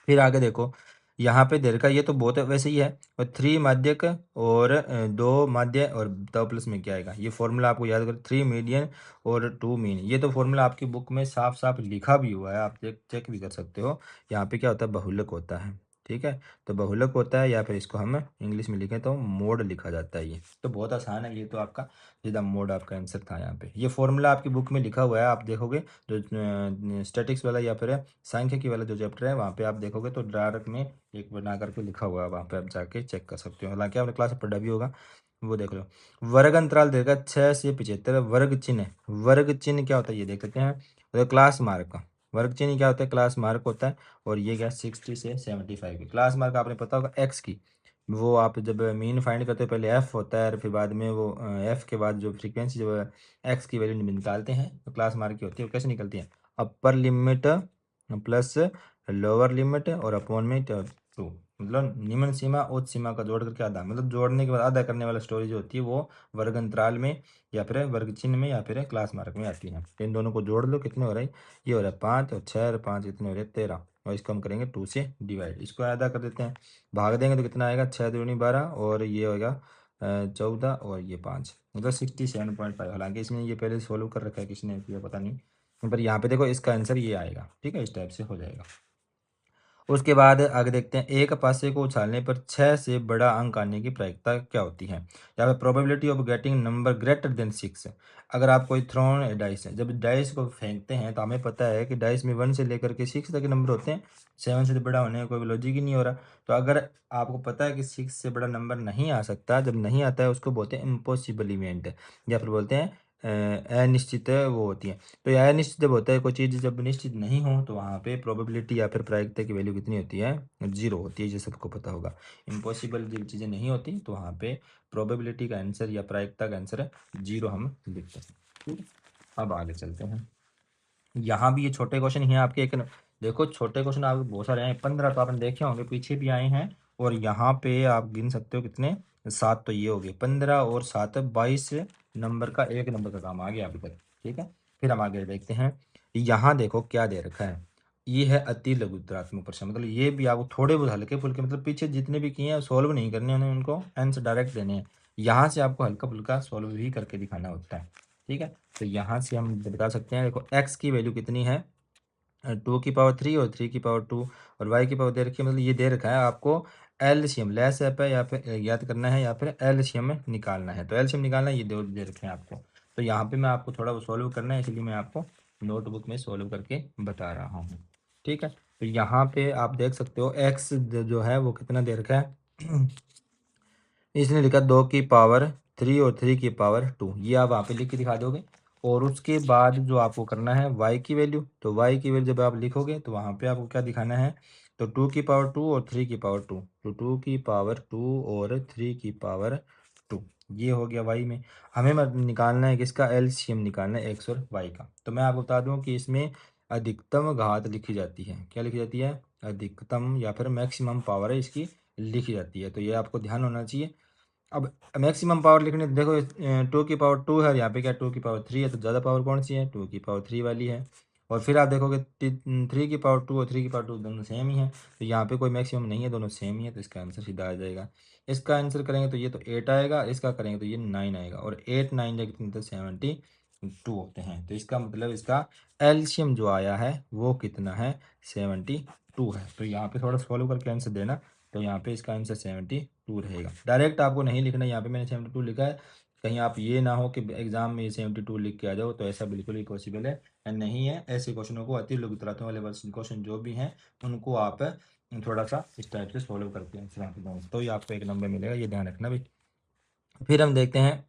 फिर आगे देखो, यहाँ पे दे रखा ये तो बहुत वैसे ही है। और 3 माध्यक और 2 माध्य और तब प्लस में क्या आएगा, ये फॉर्मूला आपको याद कर, 3 मीडियन और 2 मीन। ये तो फॉर्मूला आपकी बुक में साफ साफ लिखा भी हुआ है, आप चेक भी कर सकते हो। यहाँ पे क्या होता है, बहुलक होता है। ठीक है, तो बहुलक होता है, या फिर इसको हम इंग्लिश में लिखें तो मोड लिखा जाता है। ये तो बहुत आसान है, ये तो आपका सीधा मोड आपका आंसर था। यहाँ पे ये फॉर्मूला आपकी बुक में लिखा हुआ है, आप देखोगे जो स्टैटिक्स वाला या फिर सांख्यिकी वाला जो चैप्टर है, वहाँ पे आप देखोगे तो डायरेक्ट में एक बना करके लिखा हुआ है, वहाँ पे आप जाके चेक कर सकते हो। हालांकि आपने क्लास में पढ़ा भी होगा, वो देख लो। वर्ग अंतराल देगा 6 से 75। वर्ग चिन्ह, वर्ग चिन्ह क्या होता है ये देख लेते हैं। तो क्लास मार्क का वर्ग चिन्ह क्या होता है, क्लास मार्क होता है। और ये क्या 60 से 75 की क्लास मार्क आपने पता होगा एक्स की। वो आप जब मीन फाइंड करते हो पहले एफ होता है, और फिर बाद में वो एफ के बाद जो फ्रीक्वेंसी जब एक्स की वैल्यू निकालते हैं तो क्लास मार्क की होती है। वो कैसे निकलती है, upper limit plus lower limit और अपॉन में 2, मतलब निम्न सीमा उच्च सीमा का जोड़ करके आधा, मतलब जोड़ने के बाद आधा करने वाला स्टोरी जो होती है वो वर्ग अंतराल में या फिर वर्ग चिन्ह में या फिर क्लास मार्क में आती है। तो इन दोनों को जोड़ लो, कितने हो रहे हैं, ये हो रहा है 5 और 6 और 5 कितने हो रहे हैं 13। और इसको हम करेंगे 2 से डिवाइड, इसको आधा कर देते हैं, भाग देंगे तो कितना आएगा 6 दूनी 12 और ये होगा 14 और ये 5, मतलब 67.5। हालांकि इसमें ये पहले सोल्व कर रखा है किसने, ये पता नहीं, पर यहाँ पे देखो इसका आंसर ये आएगा। ठीक है, इस टाइप से हो जाएगा। उसके बाद आगे देखते हैं, एक पासे को उछालने पर 6 से बड़ा अंक आने की प्रायिकता क्या होती है। यहाँ पे probability of getting number greater than 6। अगर आप कोई थ्रोन डाइस है, जब डाइस को फेंकते हैं तो हमें पता है कि डाइस में 1 से लेकर के 6 तक के नंबर होते हैं, 7 से बड़ा होने का कोई लॉजिक ही नहीं हो रहा। तो अगर आपको पता है कि 6 से बड़ा नंबर नहीं आ सकता, जब नहीं आता है उसको बोलते हैं इम्पॉसिबल इवेंट, या फिर बोलते हैं अनिश्चित वो होती है। तो यह अनिश्चित जब होता है, कोई चीज़ जब निश्चित नहीं हो तो वहाँ पे प्रोबेबिलिटी या फिर प्रायिकता की वैल्यू कितनी होती है, 0 होती है, ये सबको पता होगा। इम्पॉसिबल जब चीज़ें नहीं होती तो वहाँ पे प्रोबेबिलिटी का आंसर या प्रायिकता का आंसर 0 हम लिखते हैं। ठीक है, अब आगे चलते हैं। यहाँ भी ये छोटे क्वेश्चन ही हैं आपके, एक देखो छोटे क्वेश्चन आपके बहुत सारे हैं, 15 तो आपने देखे होंगे, पीछे भी आए हैं। और यहाँ पे आप गिन सकते हो कितने, 7 तो ये हो गए, 15 और 7 22 नंबर का, एक नंबर का काम आ गया अभी तक। ठीक है, फिर हम आगे देखते हैं। यहाँ देखो क्या दे रखा है, ये है अति लघुत्तरात्मक प्रश्न, मतलब ये भी आपको थोड़े बहुत हल्के फुल्के, मतलब पीछे जितने भी किए हैं सोल्व नहीं करने, उन्हें उनको आंसर डायरेक्ट देने हैं। यहाँ से आपको हल्का फुल्का सोल्व भी करके दिखाना होता है। ठीक है, तो यहाँ से हम बता सकते हैं, देखो एक्स की वैल्यू कितनी है, 2 की पावर 3 और 3 की पावर 2, और वाई की पावर दे रखी है, मतलब ये दे रखा है आपको एलसीएम लेस एप है, या फिर याद करना है, या फिर एलसीएम निकालना है। तो एलसीएम निकालना है, ये दे रखे हैं आपको। तो यहाँ पे मैं आपको थोड़ा वो सॉल्व करना है, इसलिए मैं आपको नोटबुक में सॉल्व करके बता रहा हूँ। ठीक है, तो यहाँ पे आप देख सकते हो एक्स जो है वो कितना दे रखा है इसने लिखा 2 की पावर 3 और 3 की पावर 2, ये आप वहाँ पे लिख के दिखा दोगे। और उसके बाद जो आपको करना है y की वैल्यू, तो y की वैल्यू जब आप लिखोगे तो वहाँ पे आपको क्या दिखाना है, तो 2 की पावर 2 और 3 की पावर 2, तो 2 की पावर 2 और 3 की पावर 2, ये हो गया y में। हमें निकालना है किसका, एलसीएम निकालना है x और y का। तो मैं आपको बता दूं कि इसमें अधिकतम घात लिखी जाती है, क्या लिखी जाती है, अधिकतम या फिर मैक्सिमम पावर है इसकी लिखी जाती है। तो ये आपको ध्यान होना चाहिए। अब मैक्सिमम पावर लिखने देखो, 2 की पावर 2 है, यहाँ पे क्या 2 की पावर 3 है, तो ज़्यादा पावर कौन सी है, 2 की पावर 3 वाली है। और फिर आप देखोगे 3 की पावर 2 और 3 की पावर 2 दोनों सेम ही है, तो यहाँ पे कोई मैक्सिमम नहीं है, दोनों सेम ही है, तो इसका आंसर सीधा आ जाएगा। इसका आंसर करेंगे तो ये तो 8 आएगा, इसका करेंगे तो ये 9 आएगा, और 8 9 या कितने, तो 72 होते हैं। तो इसका मतलब इसका एल्शियम जो आया है वो कितना है, 72 है। तो यहाँ पे थोड़ा सॉल्व करके आंसर देना, तो यहाँ पे इसका आंसर 72 रहेगा। डायरेक्ट आपको नहीं लिखना, यहाँ पे मैंने 72 लिखा है, कहीं आप ये ना हो कि एग्जाम में ये 72 लिख के आ जाओ, तो ऐसा बिल्कुल ही पॉसिबल है नहीं है। ऐसे क्वेश्चनों को अति लघुत्तरात्मक वाले क्वेश्चन जो भी हैं उनको आप थोड़ा सा इस टाइप से सॉल्व करके आंसर आप दो, तो ये आपको एक नंबर मिलेगा, ये ध्यान रखना भाई। फिर हम देखते हैं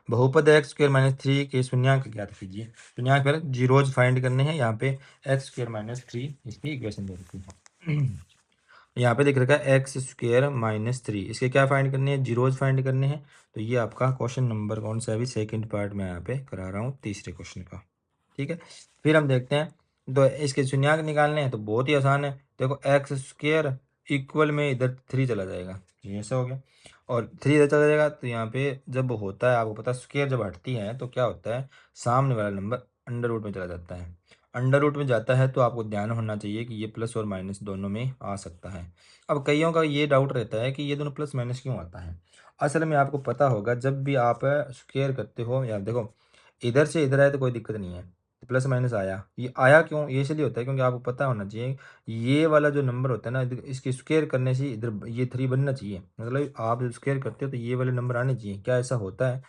बहुपद x² - 3 के शून्यांक ज्ञात कीजिए। शून्यांक पर जीरोज फाइंड करने हैं, यहाँ पे x² - 3 इसकी इक्वेशन दे रखी है। यहाँ पे दिख रखा है x² - 3, इसके क्या फाइंड करने हैं, जीरोज फाइंड करने हैं। तो ये आपका क्वेश्चन नंबर कौन सा है, अभी सेकंड पार्ट में यहाँ पे करा रहा हूँ, तीसरे क्वेश्चन का। ठीक है, फिर हम देखते हैं, तो इसके शून्यांक निकालने हैं, तो बहुत ही आसान है। देखो x² इक्वल में इधर 3 चला जाएगा, ये ऐसा हो गया। और 3 इधर चला जाएगा तो यहाँ पे जब होता है, आपको पता है स्क्वायर जब हटती है तो क्या होता है, सामने वाला नंबर अंडर रूट में चला जाता है। अंडर रूट में जाता है तो आपको ध्यान होना चाहिए कि ये प्लस और माइनस दोनों में आ सकता है। अब कईयों का ये डाउट रहता है कि ये दोनों प्लस माइनस क्यों आता है। असल में आपको पता होगा जब भी आप स्क्वायर करते हो, या देखो इधर से इधर आए तो कोई दिक्कत नहीं है, प्लस माइनस आया, ये आया क्यों, ये इसलिए होता है क्योंकि आपको पता होना चाहिए ये वाला जो नंबर होता है ना, इसके स्क्वायर करने से इधर ये 3 बनना चाहिए, मतलब आप जब स्क्वायर करते हो तो ये वाले नंबर आने चाहिए। क्या ऐसा होता है,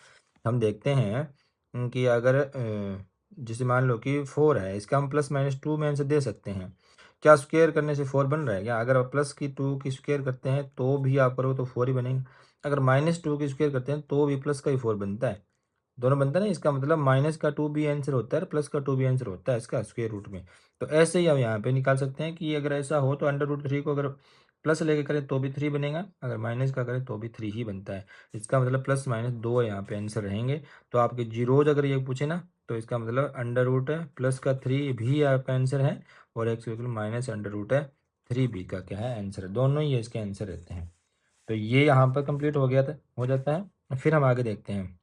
हम देखते हैं कि अगर जैसे मान लो कि 4 है, इसका हम प्लस माइनस 2 में आंसर दे सकते हैं। क्या स्क्वायर करने से 4 बन रहा है क्या? अगर आप प्लस की 2 की स्क्वायर करते हैं तो भी आप करो तो 4 ही बनेंगे। अगर माइनस 2 की स्क्वायर करते हैं तो भी प्लस का ही 4 बनता है, दोनों बनता है ना। इसका मतलब माइनस का 2 भी आंसर होता है, प्लस का 2 भी आंसर होता है इसका स्क्वायर रूट में। तो ऐसे ही हम यहाँ पे निकाल सकते हैं कि अगर ऐसा हो तो अंडर रूट 3 को अगर प्लस लेके करें तो भी 3 बनेगा, अगर माइनस का करें तो भी 3 ही बनता है। इसका मतलब प्लस माइनस दो यहाँ पे आंसर रहेंगे। तो आपके जीरोज अगर ये पूछे ना तो इसका मतलब अंडर रूट है प्लस का 3 भी आपका आंसर है, और x equal minus under root है 3 भी का क्या है आंसर है, दोनों ही इसके आंसर रहते हैं। तो ये यहाँ पर कंप्लीट हो गया था, हो जाता है। फिर हम आगे देखते हैं।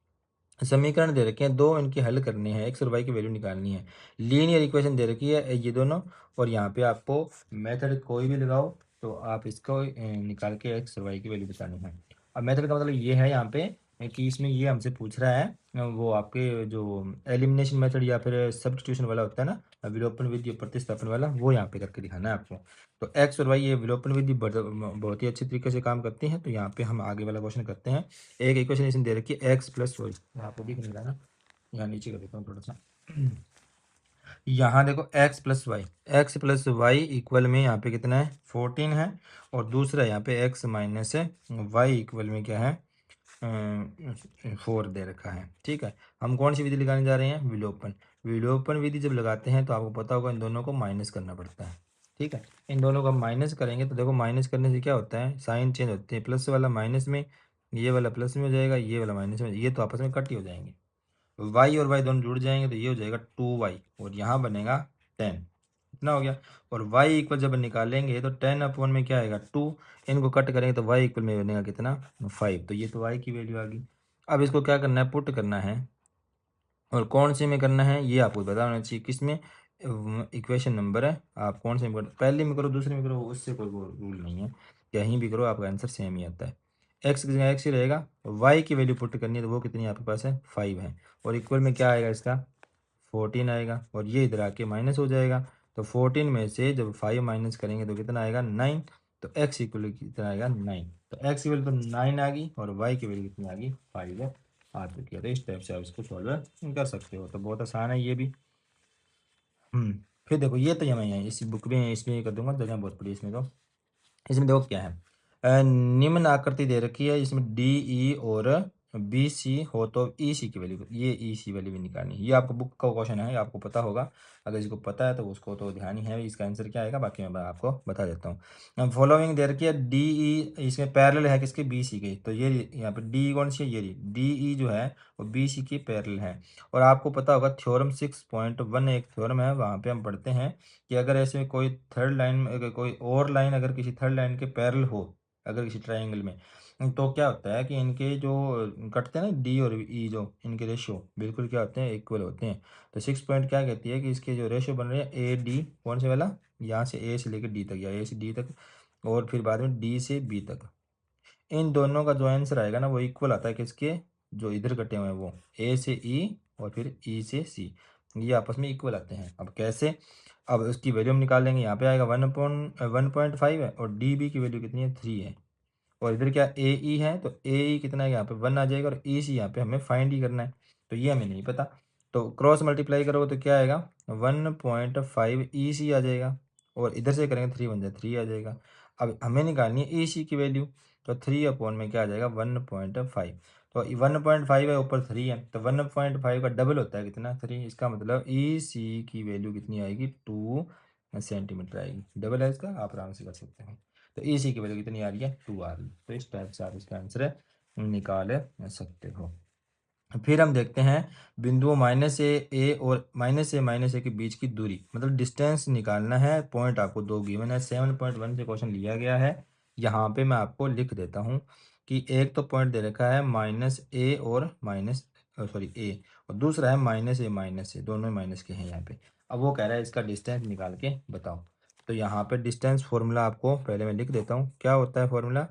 समीकरण दे रखे हैं दो, इनकी हल करनी है, एक्स और वाई की वैल्यू निकालनी है। लीनियर इक्वेशन दे रखी है ये दोनों, और यहाँ पे आपको मेथड कोई भी लगाओ तो आप इसको निकाल के एक्स और वाई की वैल्यू बतानी है। अब मेथड का मतलब ये है यहाँ पे कि इसमें ये हमसे पूछ रहा है वो आपके जो एलिमिनेशन मेथड या फिर सब्स्टिट्यूशन वाला होता है ना, विलोपन विधि प्रतिस्थापन वाला, वो यहाँ पे करके दिखाना है आपको। तो एक्स और वाई ये विलोपन विधि बहुत ही अच्छे तरीके से काम करती हैं। तो यहाँ पे हम आगे वाला क्वेश्चन करते हैं। एक इक्वेशन इसने दे रखी है एक्स प्लस वाई, यहाँ पे दिख नहीं रहा ना, यहाँ नीचे कर देता हूँ थोड़ा सा। यहाँ देखो एक्स प्लस वाई इक्वल में यहाँ पे कितना है 14 है, और दूसरा यहाँ पे एक्स माइनस वाई इक्वल में क्या है 4 दे रखा है। ठीक है, हम कौन सी विधि लगाने जा रहे हैं, विलोपन। विलोपन विधि जब लगाते हैं तो आपको पता होगा इन दोनों को माइनस करना पड़ता है। ठीक है, इन दोनों को माइनस करेंगे तो देखो माइनस करने से क्या होता है, साइन चेंज होते हैं, प्लस वाला माइनस में, ये वाला प्लस में हो जाएगा, ये वाला माइनस में, ये तो आपस में कट ही हो जाएंगे। वाई और वाई दोनों जुड़ जाएंगे तो ये हो जाएगा 2y, और यहाँ बनेगा 10, इतना हो गया। और y इक्वल जब निकालेंगे तो 10 अपॉन में क्या आएगा 2, इनको कट करेंगे तो y इक्वल में बनेगा कितना 5, तो ये तो y की वैल्यू आ गई। अब इसको क्या करना है, पुट करना है, और कौन से में करना है ये आपको पता होना चाहिए, किस में, इक्वेशन नंबर है, आप कौन से में करो, पहले में करो दूसरे में करो, उससे कोई रूल नहीं है, कहीं भी करो आपका आंसर सेम ही आता है। एक्स की जगह एक्स ही रहेगा, वाई की वैल्यू पुट करनी है तो वो कितनी आपके पास है 5 है, और इक्वल में क्या आएगा इसका 14 आएगा, और ये इधर आके माइनस हो जाएगा। तो 14 में से जब 5 माइनस करेंगे तो कितना आएगा 9, तो एक्स इक्वल कितना आएगा 9, तो एक्स की वैल्यू तो 9 आ गई, और वाई की वैल्यू कितनी आ गई 5 आ चुकी है। तो इस टाइप से आप इसको सॉल्व कर सकते हो, तो बहुत आसान है ये भी। फिर देखो ये तो मैं यहाँ इसी बुक में इसमें कर दूंगा, जगह बहुत बड़ी इसमें। तो इसमें देखो क्या है, निम्न आकृति दे रखी है, इसमें डी ई और बी सी हो तो ई सी की वैल्यू, ये ई सी वैल्यू भी निकालनी है। ये आपको बुक का क्वेश्चन है, आपको पता होगा, अगर इसको पता है तो उसको तो ध्यान ही है, इसका आंसर क्या आएगा बाकी मैं आपको बता देता हूँ। फॉलोइंग दे रखी है डी ई, इसमें पैरेलल है किसके, बी सी के, तो ये यहाँ पे डी कौन सी है, ये डी ई जो है वो बी सी की पैरेलल है। और आपको पता होगा थ्योरम 6.1 एक थ्योरम है, वहाँ पे हम पढ़ते हैं कि अगर ऐसे कोई थर्ड लाइन, अगर कोई और लाइन अगर किसी थर्ड लाइन के पैरेलल हो, अगर किसी ट्राइंगल में, तो क्या होता है कि इनके जो कटते हैं ना डी और ई, जो इनके रेशियो बिल्कुल क्या होते हैं, इक्वल होते हैं। तो 6 पॉइंट क्या कहती है कि इसके जो रेशियो बन रहे हैं ए डी, कौन से वाला, यहाँ से ए से लेकर डी तक, या ए से डी तक, और फिर बाद में डी से बी तक, इन दोनों का जो आंसर आएगा ना वो इक्वल आता है किसके, जो इधर कटे हुए हैं वो ए से ई और फिर ई से सी, ये आपस में इक्वल आते हैं। अब कैसे, अब उसकी वैल्यू हम निकाल लेंगे, यहाँ पे आएगा 1.5 है, और डी बी की वैल्यू कितनी है 3 है, और इधर क्या ए ई है, तो ए ई कितना है यहाँ पे 1 आ जाएगा, और ई सी यहाँ पे हमें फाइंड ही करना है, तो ये हमें नहीं पता। तो क्रॉस मल्टीप्लाई करोगे तो क्या आएगा 1.5 ई सी आ जाएगा, और इधर से करेंगे 3 बन जाए 3 आ जाएगा। अब हमें निकालनी है ई सी की वैल्यू, तो 3 अपॉन में क्या आ जाएगा 1.5, तो 1.5 है ऊपर 3 है, तो 1.5 का डबल होता है कितना 3, इसका मतलब ई सी की वैल्यू कितनी आएगी 2 सेंटीमीटर आएगी, डबल है इसका, आप आराम से कर सकते हैं। तो ई सी की वैल्यू कितनी आ रही है 2 आ रही है, तो इस टाइप से आप इसका आंसर निकाल सकते हो। फिर हम देखते हैं बिंदुओं -ए और -ए के बीच की दूरी, मतलब डिस्टेंस निकालना है। पॉइंट आपको दो गिवन है, 7.1 से क्वेश्चन लिया गया है। यहाँ पे मैं आपको लिख देता हूँ कि एक तो पॉइंट दे रखा है -a और a, और दूसरा है -a, दोनों माइनस के हैं यहाँ पे। अब वो कह रहा है इसका डिस्टेंस निकाल के बताओ। तो यहाँ पे डिस्टेंस फॉर्मूला आपको पहले मैं लिख देता हूँ। क्या होता है फॉर्मूला?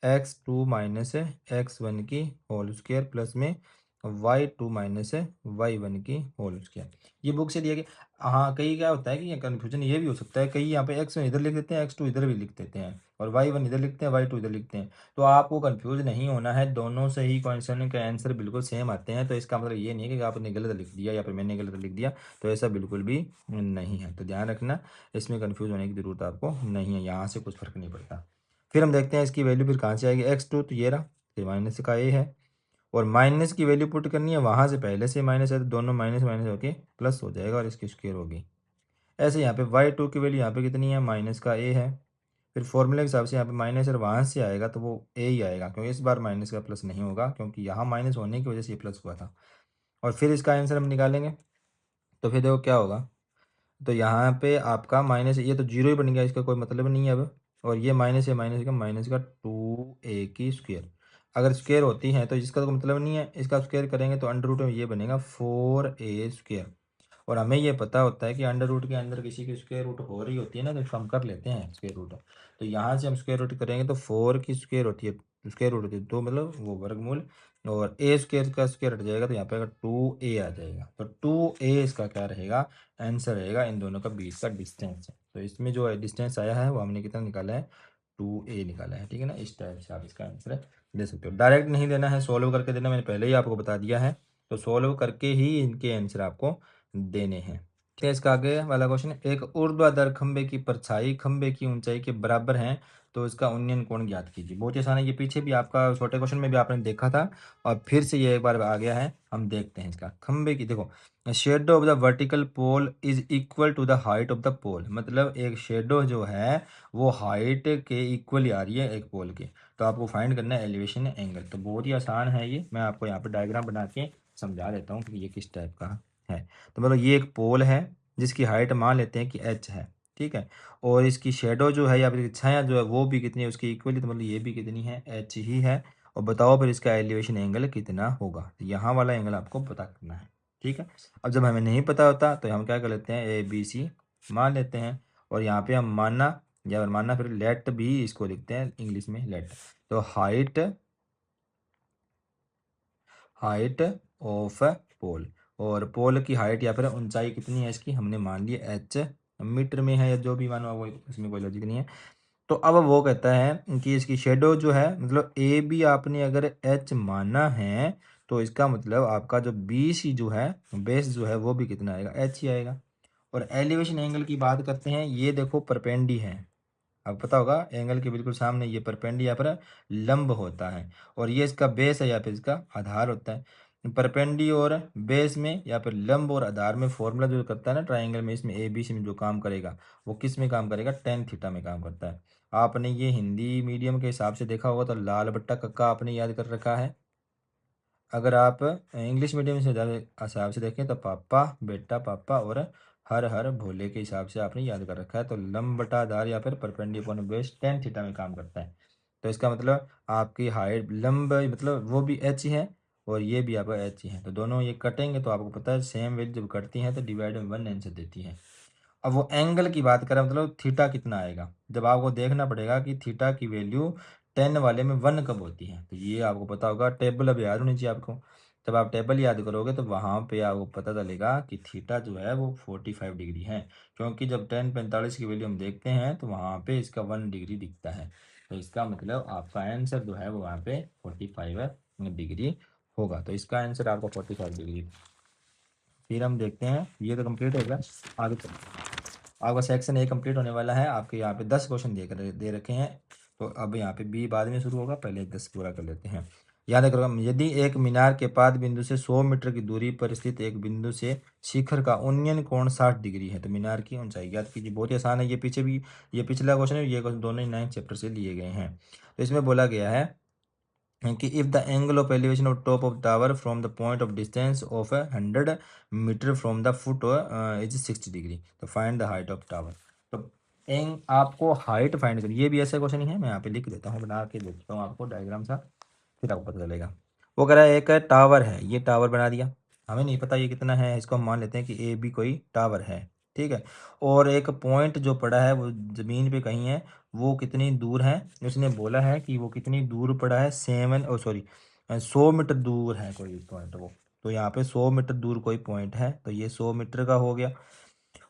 x2 माइनस x1 की होल स्क्वायर प्लस में y2 माइनस y1 की होल स्क्वायर। ये बुक से दिया गया। हाँ, कई क्या होता है कि ये कन्फ्यूजन ये भी हो सकता है, कई यहाँ पे x1 इधर लिख देते हैं, x2 इधर भी लिख देते हैं, और y1 इधर लिखते हैं, y2 इधर लिखते हैं। तो आपको कंफ्यूज नहीं होना है, दोनों से ही क्वेश्चन का आंसर बिल्कुल सेम आते हैं। तो इसका मतलब ये नहीं है कि आपने गलत लिख दिया या फिर मैंने गलत लिख दिया, तो ऐसा बिल्कुल भी नहीं है। तो ध्यान रखना, इसमें कन्फ्यूज होने की ज़रूरत आपको नहीं है, यहाँ से कुछ फर्क नहीं पड़ता। फिर हम देखते हैं इसकी वैल्यू फिर कहाँ से आएगी। x2 तो ये रहा, फिर माइनस का a है, और माइनस की वैल्यू पुट करनी है, वहाँ से पहले से माइनस है तो दोनों माइनस माइनस होके प्लस हो जाएगा और इसकी स्क्वायर होगी। ऐसे यहाँ पे y2 की वैल्यू यहाँ पे कितनी है, माइनस का a है। फिर फॉर्मूले के हिसाब से यहाँ पे माइनस और वहाँ से आएगा तो वो a ही आएगा, क्योंकि इस बार माइनस का प्लस नहीं होगा, क्योंकि यहाँ माइनस होने की वजह से ये प्लस हुआ था। और फिर इसका आंसर हम निकालेंगे, तो फिर देखो क्या होगा। तो यहाँ पे आपका माइनस, ये तो जीरो ही बन गया, इसका कोई मतलब नहीं है अब। और ये माइनस है, माइनस का 2a की स्क्वायर। अगर स्क्वायर होती है तो इसका तो मतलब नहीं है, इसका स्क्वायर करेंगे तो अंडर रूट में ये बनेगा 4a स्क्वायर। और हमें ये पता होता है कि अंडर रूट के अंदर किसी की स्क्वायर रूट हो रही होती है ना, तो इसको हम कर लेते हैं स्क्वायर रूट। तो यहाँ से हम स्क्वायर रूट करेंगे तो 4 की स्क्वायर होती है, स्क्वायर रूट होती है तो मतलब वो वर्गमूल, और ए स्क्वायर का स्क्वायर हट जाएगा तो यहाँ पे अगर 2a आ जाएगा। तो 2a इसका क्या रहेगा, आंसर रहेगा। इन दोनों का बीच का डिस्टेंस है। तो इसमें जो डिस्टेंस आया है वो हमने कितना निकाला है, 2a निकाला है। ठीक है ना, इस टाइप से आप इसका आंसर दे सकते हो। डायरेक्ट नहीं देना है, सॉल्व करके देना, मैंने पहले ही आपको बता दिया है। तो सॉल्व करके ही इनके आंसर आपको देने हैं। ठीक है, इसका आगे वाला क्वेश्चन, एक ऊर्ध्वाधर खंबे की परछाई खंबे की ऊंचाई के बराबर है, तो इसका उन्नयन कोण ज्ञात कीजिए। बहुत ही आसान है, ये पीछे भी आपका छोटे क्वेश्चन में भी आपने देखा था, और फिर से ये एक बार आ गया है। हम देखते हैं इसका। खंबे की देखो, shadow of the vertical pole is equal to the height of the pole. मतलब एक शेडो जो है वो हाइट के इक्वली आ रही है एक पोल के। तो आपको फाइंड करना है एलिवेशन एंगल। तो बहुत ही आसान है ये, मैं आपको यहाँ पे डायग्राम बना के समझा देता हूँ कि ये किस टाइप का है। तो मतलब ये एक पोल है जिसकी हाइट मान लेते हैं कि h है, ठीक है। और इसकी शेडो जो है या फिर छाया जो है वो भी कितनी है उसकी इक्वली, तो मतलब ये भी कितनी है, h ही है। और बताओ फिर इसका एलिवेशन एंगल कितना होगा। तो यहाँ वाला एंगल आपको पता करना है, ठीक है। अब जब हमें नहीं पता होता तो हम क्या कर लेते हैं, ABC मान लेते हैं, और यहाँ पे हम मानना या फिर मानना फिर लेट भी इसको लिखते हैं इंग्लिश में लेट। तो हाइट ऑफ पोल, और पोल की हाइट या फिर ऊंचाई कितनी है इसकी, हमने मान लिया h, मीटर में है या जो भी मानो, वो इसमें कोई लॉजिक नहीं है। तो अब वो कहता है कि इसकी शेडो जो है, मतलब ए बी आपने अगर h माना है, तो इसका मतलब आपका जो बी सी जो है बेस जो है वो भी कितना आएगा, h ही आएगा। और एलिवेशन एंगल की बात करते हैं, ये देखो परपेंडी है, आपको पता होगा एंगल के बिल्कुल सामने ये परपेंडी या पर लंब होता है, और ये इसका बेस है या फिर इसका आधार होता है। परपेंडी और बेस में या फिर लंब और आधार में फॉर्मूला जो करता है ना ट्राइंगल में, इसमें ए बी सी में जो काम करेगा वो किस में काम करेगा, टेन थीटा में काम करता है। आपने ये हिंदी मीडियम के हिसाब से देखा होगा तो लाल बट्टा कक्का आपने याद कर रखा है। अगर आप इंग्लिश मीडियम से हिसाब से देखें तो पापा बेटा पापा और हर हर भोले के हिसाब से आपने याद कर रखा है। तो लंब बटा आधार या फिर परपेंडिकुलर बेस टेन थीटा में काम करता है। तो इसका मतलब आपकी हाइट लंब मतलब वो भी एच ही है और ये भी आपका एच ही है, तो दोनों ये कटेंगे तो आपको पता है सेम वैल्यू जब कटती हैं तो डिवाइड में 1 आंसर देती है। अब वो एंगल की बात करें, मतलब थीटा कितना आएगा, जब आपको देखना पड़ेगा कि थीटा की वैल्यू 10 वाले में 1 कब होती है। तो ये आपको पता होगा, टेबल अब याद होनी चाहिए आपको। जब आप टेबल याद करोगे तो वहाँ पे आपको पता चलेगा कि थीटा जो है वो 45 डिग्री है, क्योंकि जब 10 45 की वैल्यू हम देखते हैं तो वहाँ पे इसका 1 डिग्री दिखता है। तो इसका मतलब आपका आंसर जो है वो वहाँ पे 45 डिग्री होगा। तो इसका आंसर आपका 45 डिग्री। फिर हम देखते हैं, ये तो कंप्लीट हो गया। आगे आपका सेक्शन ए कंप्लीट होने वाला है। आपके यहाँ पे 10 क्वेश्चन दे रखे हैं, तो अब यहाँ पे बी बाद में शुरू होगा, पहले 10 पूरा कर लेते हैं। याद रखो, यदि एक मीनार के पाद बिंदु से 100 मीटर की दूरी पर स्थित एक बिंदु से शिखर का उन्नयन कोण 60 डिग्री है, तो मीनार की ऊंचाई ज्ञात कीजिए। बहुत ही आसान है, ये पीछे भी ये पिछला क्वेश्चन है, ये क्वेश्चन दोनों ही 9th चैप्टर से लिए गए हैं। तो इसमें बोला गया है कि if the angle of elevation of top of tower from the point of distance of 100 meter from the foot is 60 degree, तो find the height of tower। तो आपको हाइट फाइंड करनी, ये भी ऐसा क्वेश्चन ही है, मैं यहाँ पे लिख देता हूँ, बना के देता हूँ आपको डायग्राम सा, फिर आपको पता चलेगा। वो कह रहा है एक टावर है, ये टावर बना दिया, हमें नहीं पता ये कितना है, इसको हम मान लेते हैं कि ए बी कोई टावर है, ठीक है। और एक पॉइंट जो पड़ा है वो ज़मीन पे कहीं है, वो कितनी दूर है, उसने बोला है कि वो कितनी दूर पड़ा है, 100 मीटर दूर है कोई पॉइंट वो। तो यहाँ पे 100 मीटर दूर कोई पॉइंट है, तो ये 100 मीटर का हो गया।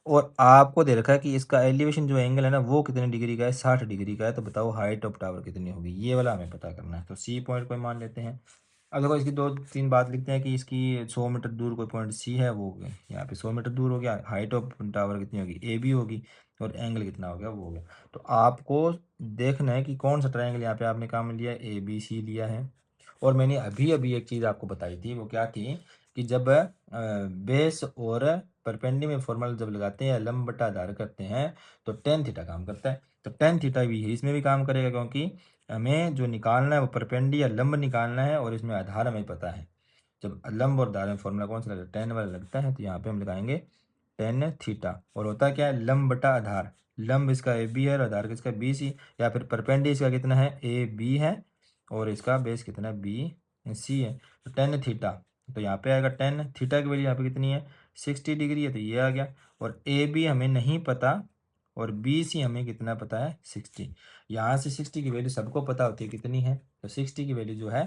और आपको दे रखा है कि इसका एलिवेशन जो एंगल है ना वो कितने डिग्री का है, 60 डिग्री का है। तो बताओ हाइट ऑफ टावर कितनी होगी, ये वाला हमें पता करना है। तो सी पॉइंट को मान लेते हैं। अब देखो इसकी दो तीन बात लिखते हैं कि इसकी 100 मीटर दूर कोई पॉइंट सी है, वो हो गया यहाँ पे 100 मीटर दूर हो गया। हाइट ऑफ टावर कितनी होगी, ए बी होगी, और एंगल कितना हो गया, वो हो गया। तो आपको देखना है कि कौन सा ट्रायंगल यहाँ पे आपने काम लिया, ए बी सी लिया है। और मैंने अभी अभी एक चीज़ आपको बताई थी, वो क्या थी कि जब बेस और परपेंडी में फॉर्मूला जब लगाते हैं, लंब बटा आधार करते हैं, तो टेन थीटा काम करता है। तो टेन थीटा भी इसमें भी काम करेगा, क्योंकि हमें जो निकालना है वो परपेंडी या लंब निकालना है, और इसमें आधार हमें पता है। जब लंब और आधार में फॉर्मूला कौन सा लगता है, टेन वाला लगता है, तो यहाँ पे हम लगाएंगे टेन थीटा। और होता क्या है, लंब बटा आधार, लंब इसका ए बी है और आधार किसका बी सी, या फिर परपेंडी इसका कितना है, ए बी है, और इसका बेस कितना है, बी सी है। तो टेन थीटा, तो यहाँ पे आएगा टेन थीटा की वैल्यू यहाँ पे कितनी है, 60 डिग्री है, तो ये आ गया। और ए बी हमें नहीं पता, और बी सी हमें कितना पता है, 60। यहाँ से 60 की वैल्यू सबको पता होती है कितनी है, तो 60 की वैल्यू जो है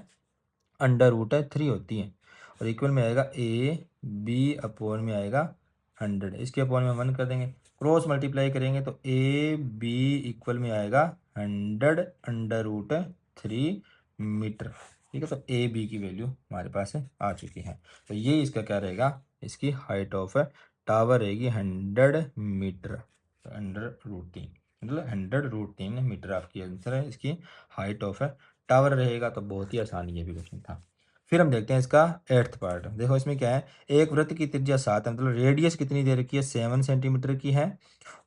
√3 होती है। और इक्वल में आएगा ए बी अपॉन में आएगा 100, इसके अपॉन में 1 कर देंगे, क्रॉस मल्टीप्लाई करेंगे तो ए बी इक्वल में आएगा 100 √3 मीटर। ठीक है, तो ए बी की वैल्यू हमारे पास आ चुकी है। तो ये इसका क्या रहेगा, इसकी हाइट ऑफ टावर रहेगी 100 मीटर, 100√3, मतलब 100√3 मीटर आपकी आंसर है, इसकी हाइट ऑफ टावर रहेगा। तो बहुत ही आसान ये भी क्वेश्चन था। फिर हम देखते हैं इसका एट्थ पार्ट। देखो इसमें क्या है, एक वृत्त की त्रिज्या 7 है, मतलब रेडियस कितनी दे रखी है, 7 सेंटीमीटर की है।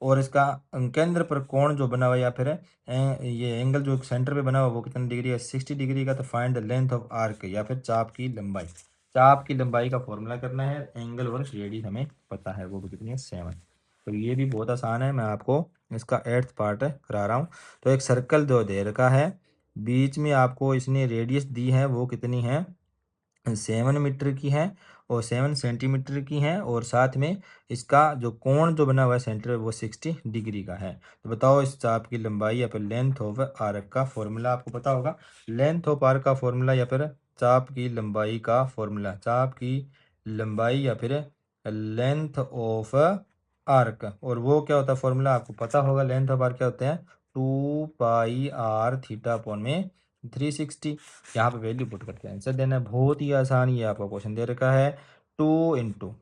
और इसका केंद्र पर कोण जो बना हुआ है, या फिर ये एंगल जो सेंटर पे बना हुआ है, वो कितनी डिग्री है, 60 डिग्री का। तो find the length of arc, या फिर चाप की लंबाई। चाप की लंबाई का फॉर्मूला करना है, एंगल और रेडियस हमें पता है, वो भी कितनी है, 7। तो ये भी बहुत आसान है, मैं आपको इसका एट्थ पार्ट करा रहा हूँ। तो एक सर्कल जो दे रखा है, बीच में आपको इसने रेडियस दी है, वो कितनी है, 7 मीटर की है, और 7 सेंटीमीटर की है। और साथ में इसका जो कोण जो बना हुआ है सेंटर, वो 60 डिग्री का है। तो बताओ इस चाप की लंबाई या फिर लेंथ ऑफ आर्क का फॉर्मूला आपको पता होगा। लेंथ ऑफ आर्क का फॉर्मूला या फिर चाप की लंबाई का फॉर्मूला, चाप की लंबाई या फिर लेंथ ऑफ आर्क, और वो क्या होता है फॉर्मूला आपको पता होगा। लेंथ ऑफ आर्क क्या होते हैं, 2πr थीटा अपॉन में 360। यहाँ पे वैल्यू पुट करके आंसर देना है, बहुत ही आसान ये आपका क्वेश्चन दे रखा है। 2 ×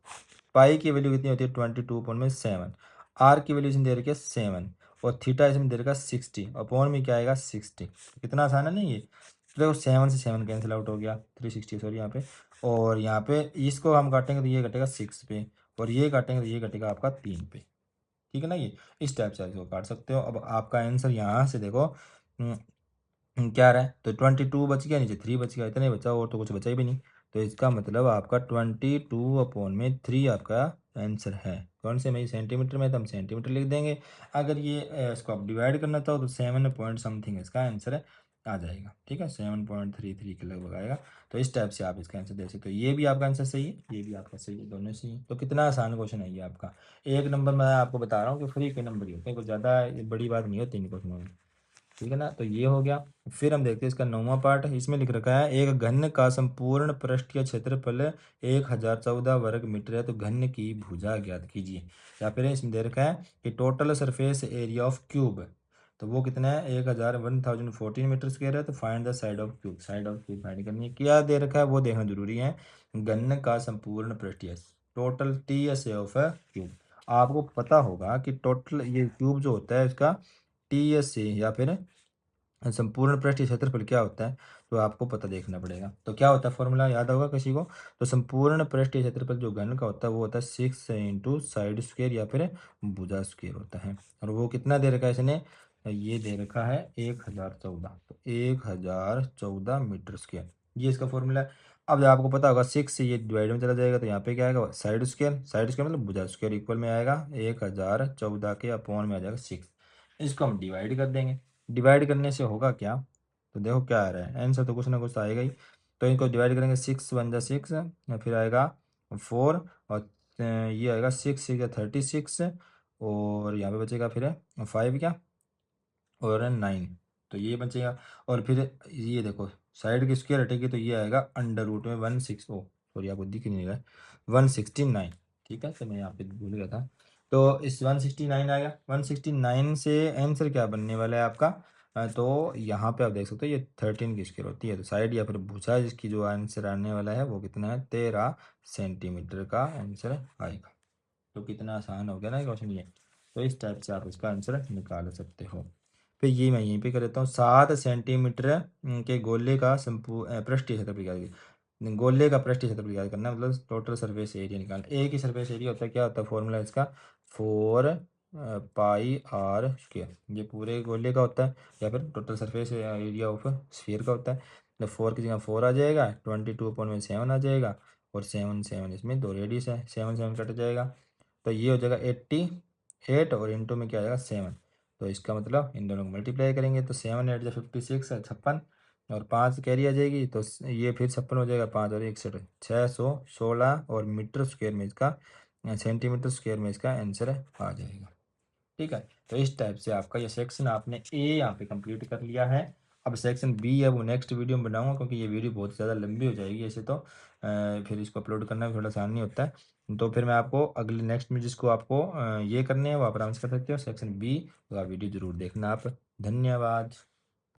पाई की वैल्यू कितनी होती है, 22.7, आर की वैल्यू इसमें दे रखी है 7, और थीटा इसमें दे रखा है 60, अपॉन में क्या आएगा 60। कितना आसान है ना ये। तो देखो 7 से 7 कैंसिल आउट हो गया, 360 सॉरी यहाँ पे। और यहाँ पे इसको हम काटेंगे तो ये कटेगा 6 पे, और ये काटेंगे तो ये कटेगा आपका 3 पे। ठीक है ना, ये इस टाइप से इसको काट सकते हो। अब आपका आंसर यहाँ से देखो क्या रहा है, तो 22 बच गया, नीचे 3 बच गया, इतना ही बचा, और तो कुछ बचा ही भी नहीं। तो इसका मतलब आपका 22/3 आपका आंसर है। कौन से में, सेंटीमीटर में, तो हम सेंटीमीटर लिख देंगे। अगर ये इसको आप डिवाइड करना चाहो तो 7 पॉइंट समथिंग इसका आंसर आ जाएगा। ठीक है, 7.33 के लगभग आएगा। तो इस टाइप से आप इसका आंसर दे सकते हो। ये भी आपका आंसर सही है, ये भी आपका सही है, दोनों सही है। तो कितना आसान क्वेश्चन है ये आपका। एक नंबर मैं आपको बता रहा हूँ कि फ्री के नंबर ही होते हैं, कुछ ज़्यादा बड़ी बात नहीं होती इन क्वेश्चनों में। ठीक है ना, तो ये हो गया। फिर हम देखते हैं इसका 9वां पार्ट। इसमें लिख रखा है एक घन का संपूर्ण पृष्ठीय क्षेत्रफल 1014 वर्ग मीटर है, तो घन की भुजा ज्ञात कीजिए। या फिर इसमें दे रखा है कि total surface area of cube, तो वो कितना है, 1014 मीटर स्क्वायर है। तो find the side of cube, side of cube find करनी है। क्या दे रखा है वो देखना जरूरी है। घन का संपूर्ण पृष्ठीय, total T S of cube. आपको पता होगा कि टोटल ये क्यूब जो होता है इसका टी एस से, या फिर संपूर्ण पृष्ठीय क्षेत्रफल क्या होता है, तो आपको पता देखना पड़ेगा। तो क्या होता है फॉर्मूला, याद होगा किसी को। तो संपूर्ण पृष्ठीय क्षेत्रफल जो घन का होता है वो होता है 6 × साइड स्क्वायर या फिर भुजा स्क्वायर होता है। और वो कितना दे रखा है इसने, ये दे रखा है 1014, तो 1014 मीटर स्क्वायर, ये इसका फॉर्मूला है। अब आपको पता होगा 6 से ये डिवाइड में चला जाएगा, तो यहाँ पे क्या आएगा, साइड स्क्वायर, साइड स्क्वायर मतलब भुजा स्क्वायर, इक्वल में आएगा 1014 के अपॉन में आ जाएगा 6। इसको हम डिवाइड कर देंगे। डिवाइड करने से होगा क्या, तो देखो क्या आ रहा है, आंसर तो कुछ ना कुछ तो आएगा ही। तो इनको डिवाइड करेंगे, 6 × 1 = 6, फिर आएगा 4, और ये आएगा 6 × 6 = 36, और यहाँ पे बचेगा फिर 5 क्या, और 9, तो ये बचेगा। और फिर ये देखो साइड की स्क्वायर हटेगी तो ये आएगा अंडर रूट में 16, ओ सॉरी आपको दिख नहीं रहा है, 169। ठीक है, तो मैं यहाँ पे भूल गया था। तो इस 169 आएगा, 169 से आंसर क्या बनने वाला है आपका, तो यहाँ पे आप देख सकते हो ये 13 की स्क्वायर होती है, तो साइड या फिर भुजा जिसकी जो आंसर आने वाला है वो कितना है, 13 सेंटीमीटर का आंसर आएगा। तो कितना आसान हो गया ना क्वेश्चन ये। तो इस टाइप से आप इसका आंसर निकाल सकते हो। फिर ये मैं यहीं पे कर देता हूँ, 7 सेंटीमीटर के गोले का पृष्ठीय क्षेत्रफल ज्ञात, गोले का पृष्ठीय क्षेत्रफल ज्ञात करना, मतलब टोटल सरफेस एरिया निकालना। एक ही सरफेस एरिया होता है, क्या होता है फॉर्मूला इसका, 4πr², ये पूरे गोले का होता है, या फिर total surface area of sphere का होता है। तो 4 की जगह 4 आ जाएगा, 22/7 आ जाएगा, और 7 7 इसमें 2 रेडियस है, 7 7 कट जाएगा, तो ये हो जाएगा 88, और इंटू में क्या आ जाएगा 7। तो इसका मतलब इन दोनों को मल्टीप्लाई करेंगे तो 7 8 × 56 है 56, और 5 कैरी आ जाएगी, तो ये फिर 56 हो जाएगा, 5 और 61 616, और मीटर स्क्वायर में इसका, सेंटीमीटर स्क्वायर में इसका आंसर आ जाएगा। ठीक है, तो इस टाइप से आपका ये सेक्शन आपने ए यहाँ पे कंप्लीट कर लिया है। अब सेक्शन बी है वो नेक्स्ट वीडियो में बनाऊंगा, क्योंकि ये वीडियो बहुत ज़्यादा लंबी हो जाएगी ऐसे तो, फिर इसको अपलोड करना भी थोड़ा आसान नहीं होता है। तो फिर मैं आपको अगले नेक्स्ट में जिसको आपको ये करने हैं वो आप आराम से कर सकते हो सेक्शन बी, तो आप वीडियो ज़रूर देखना आप। धन्यवाद।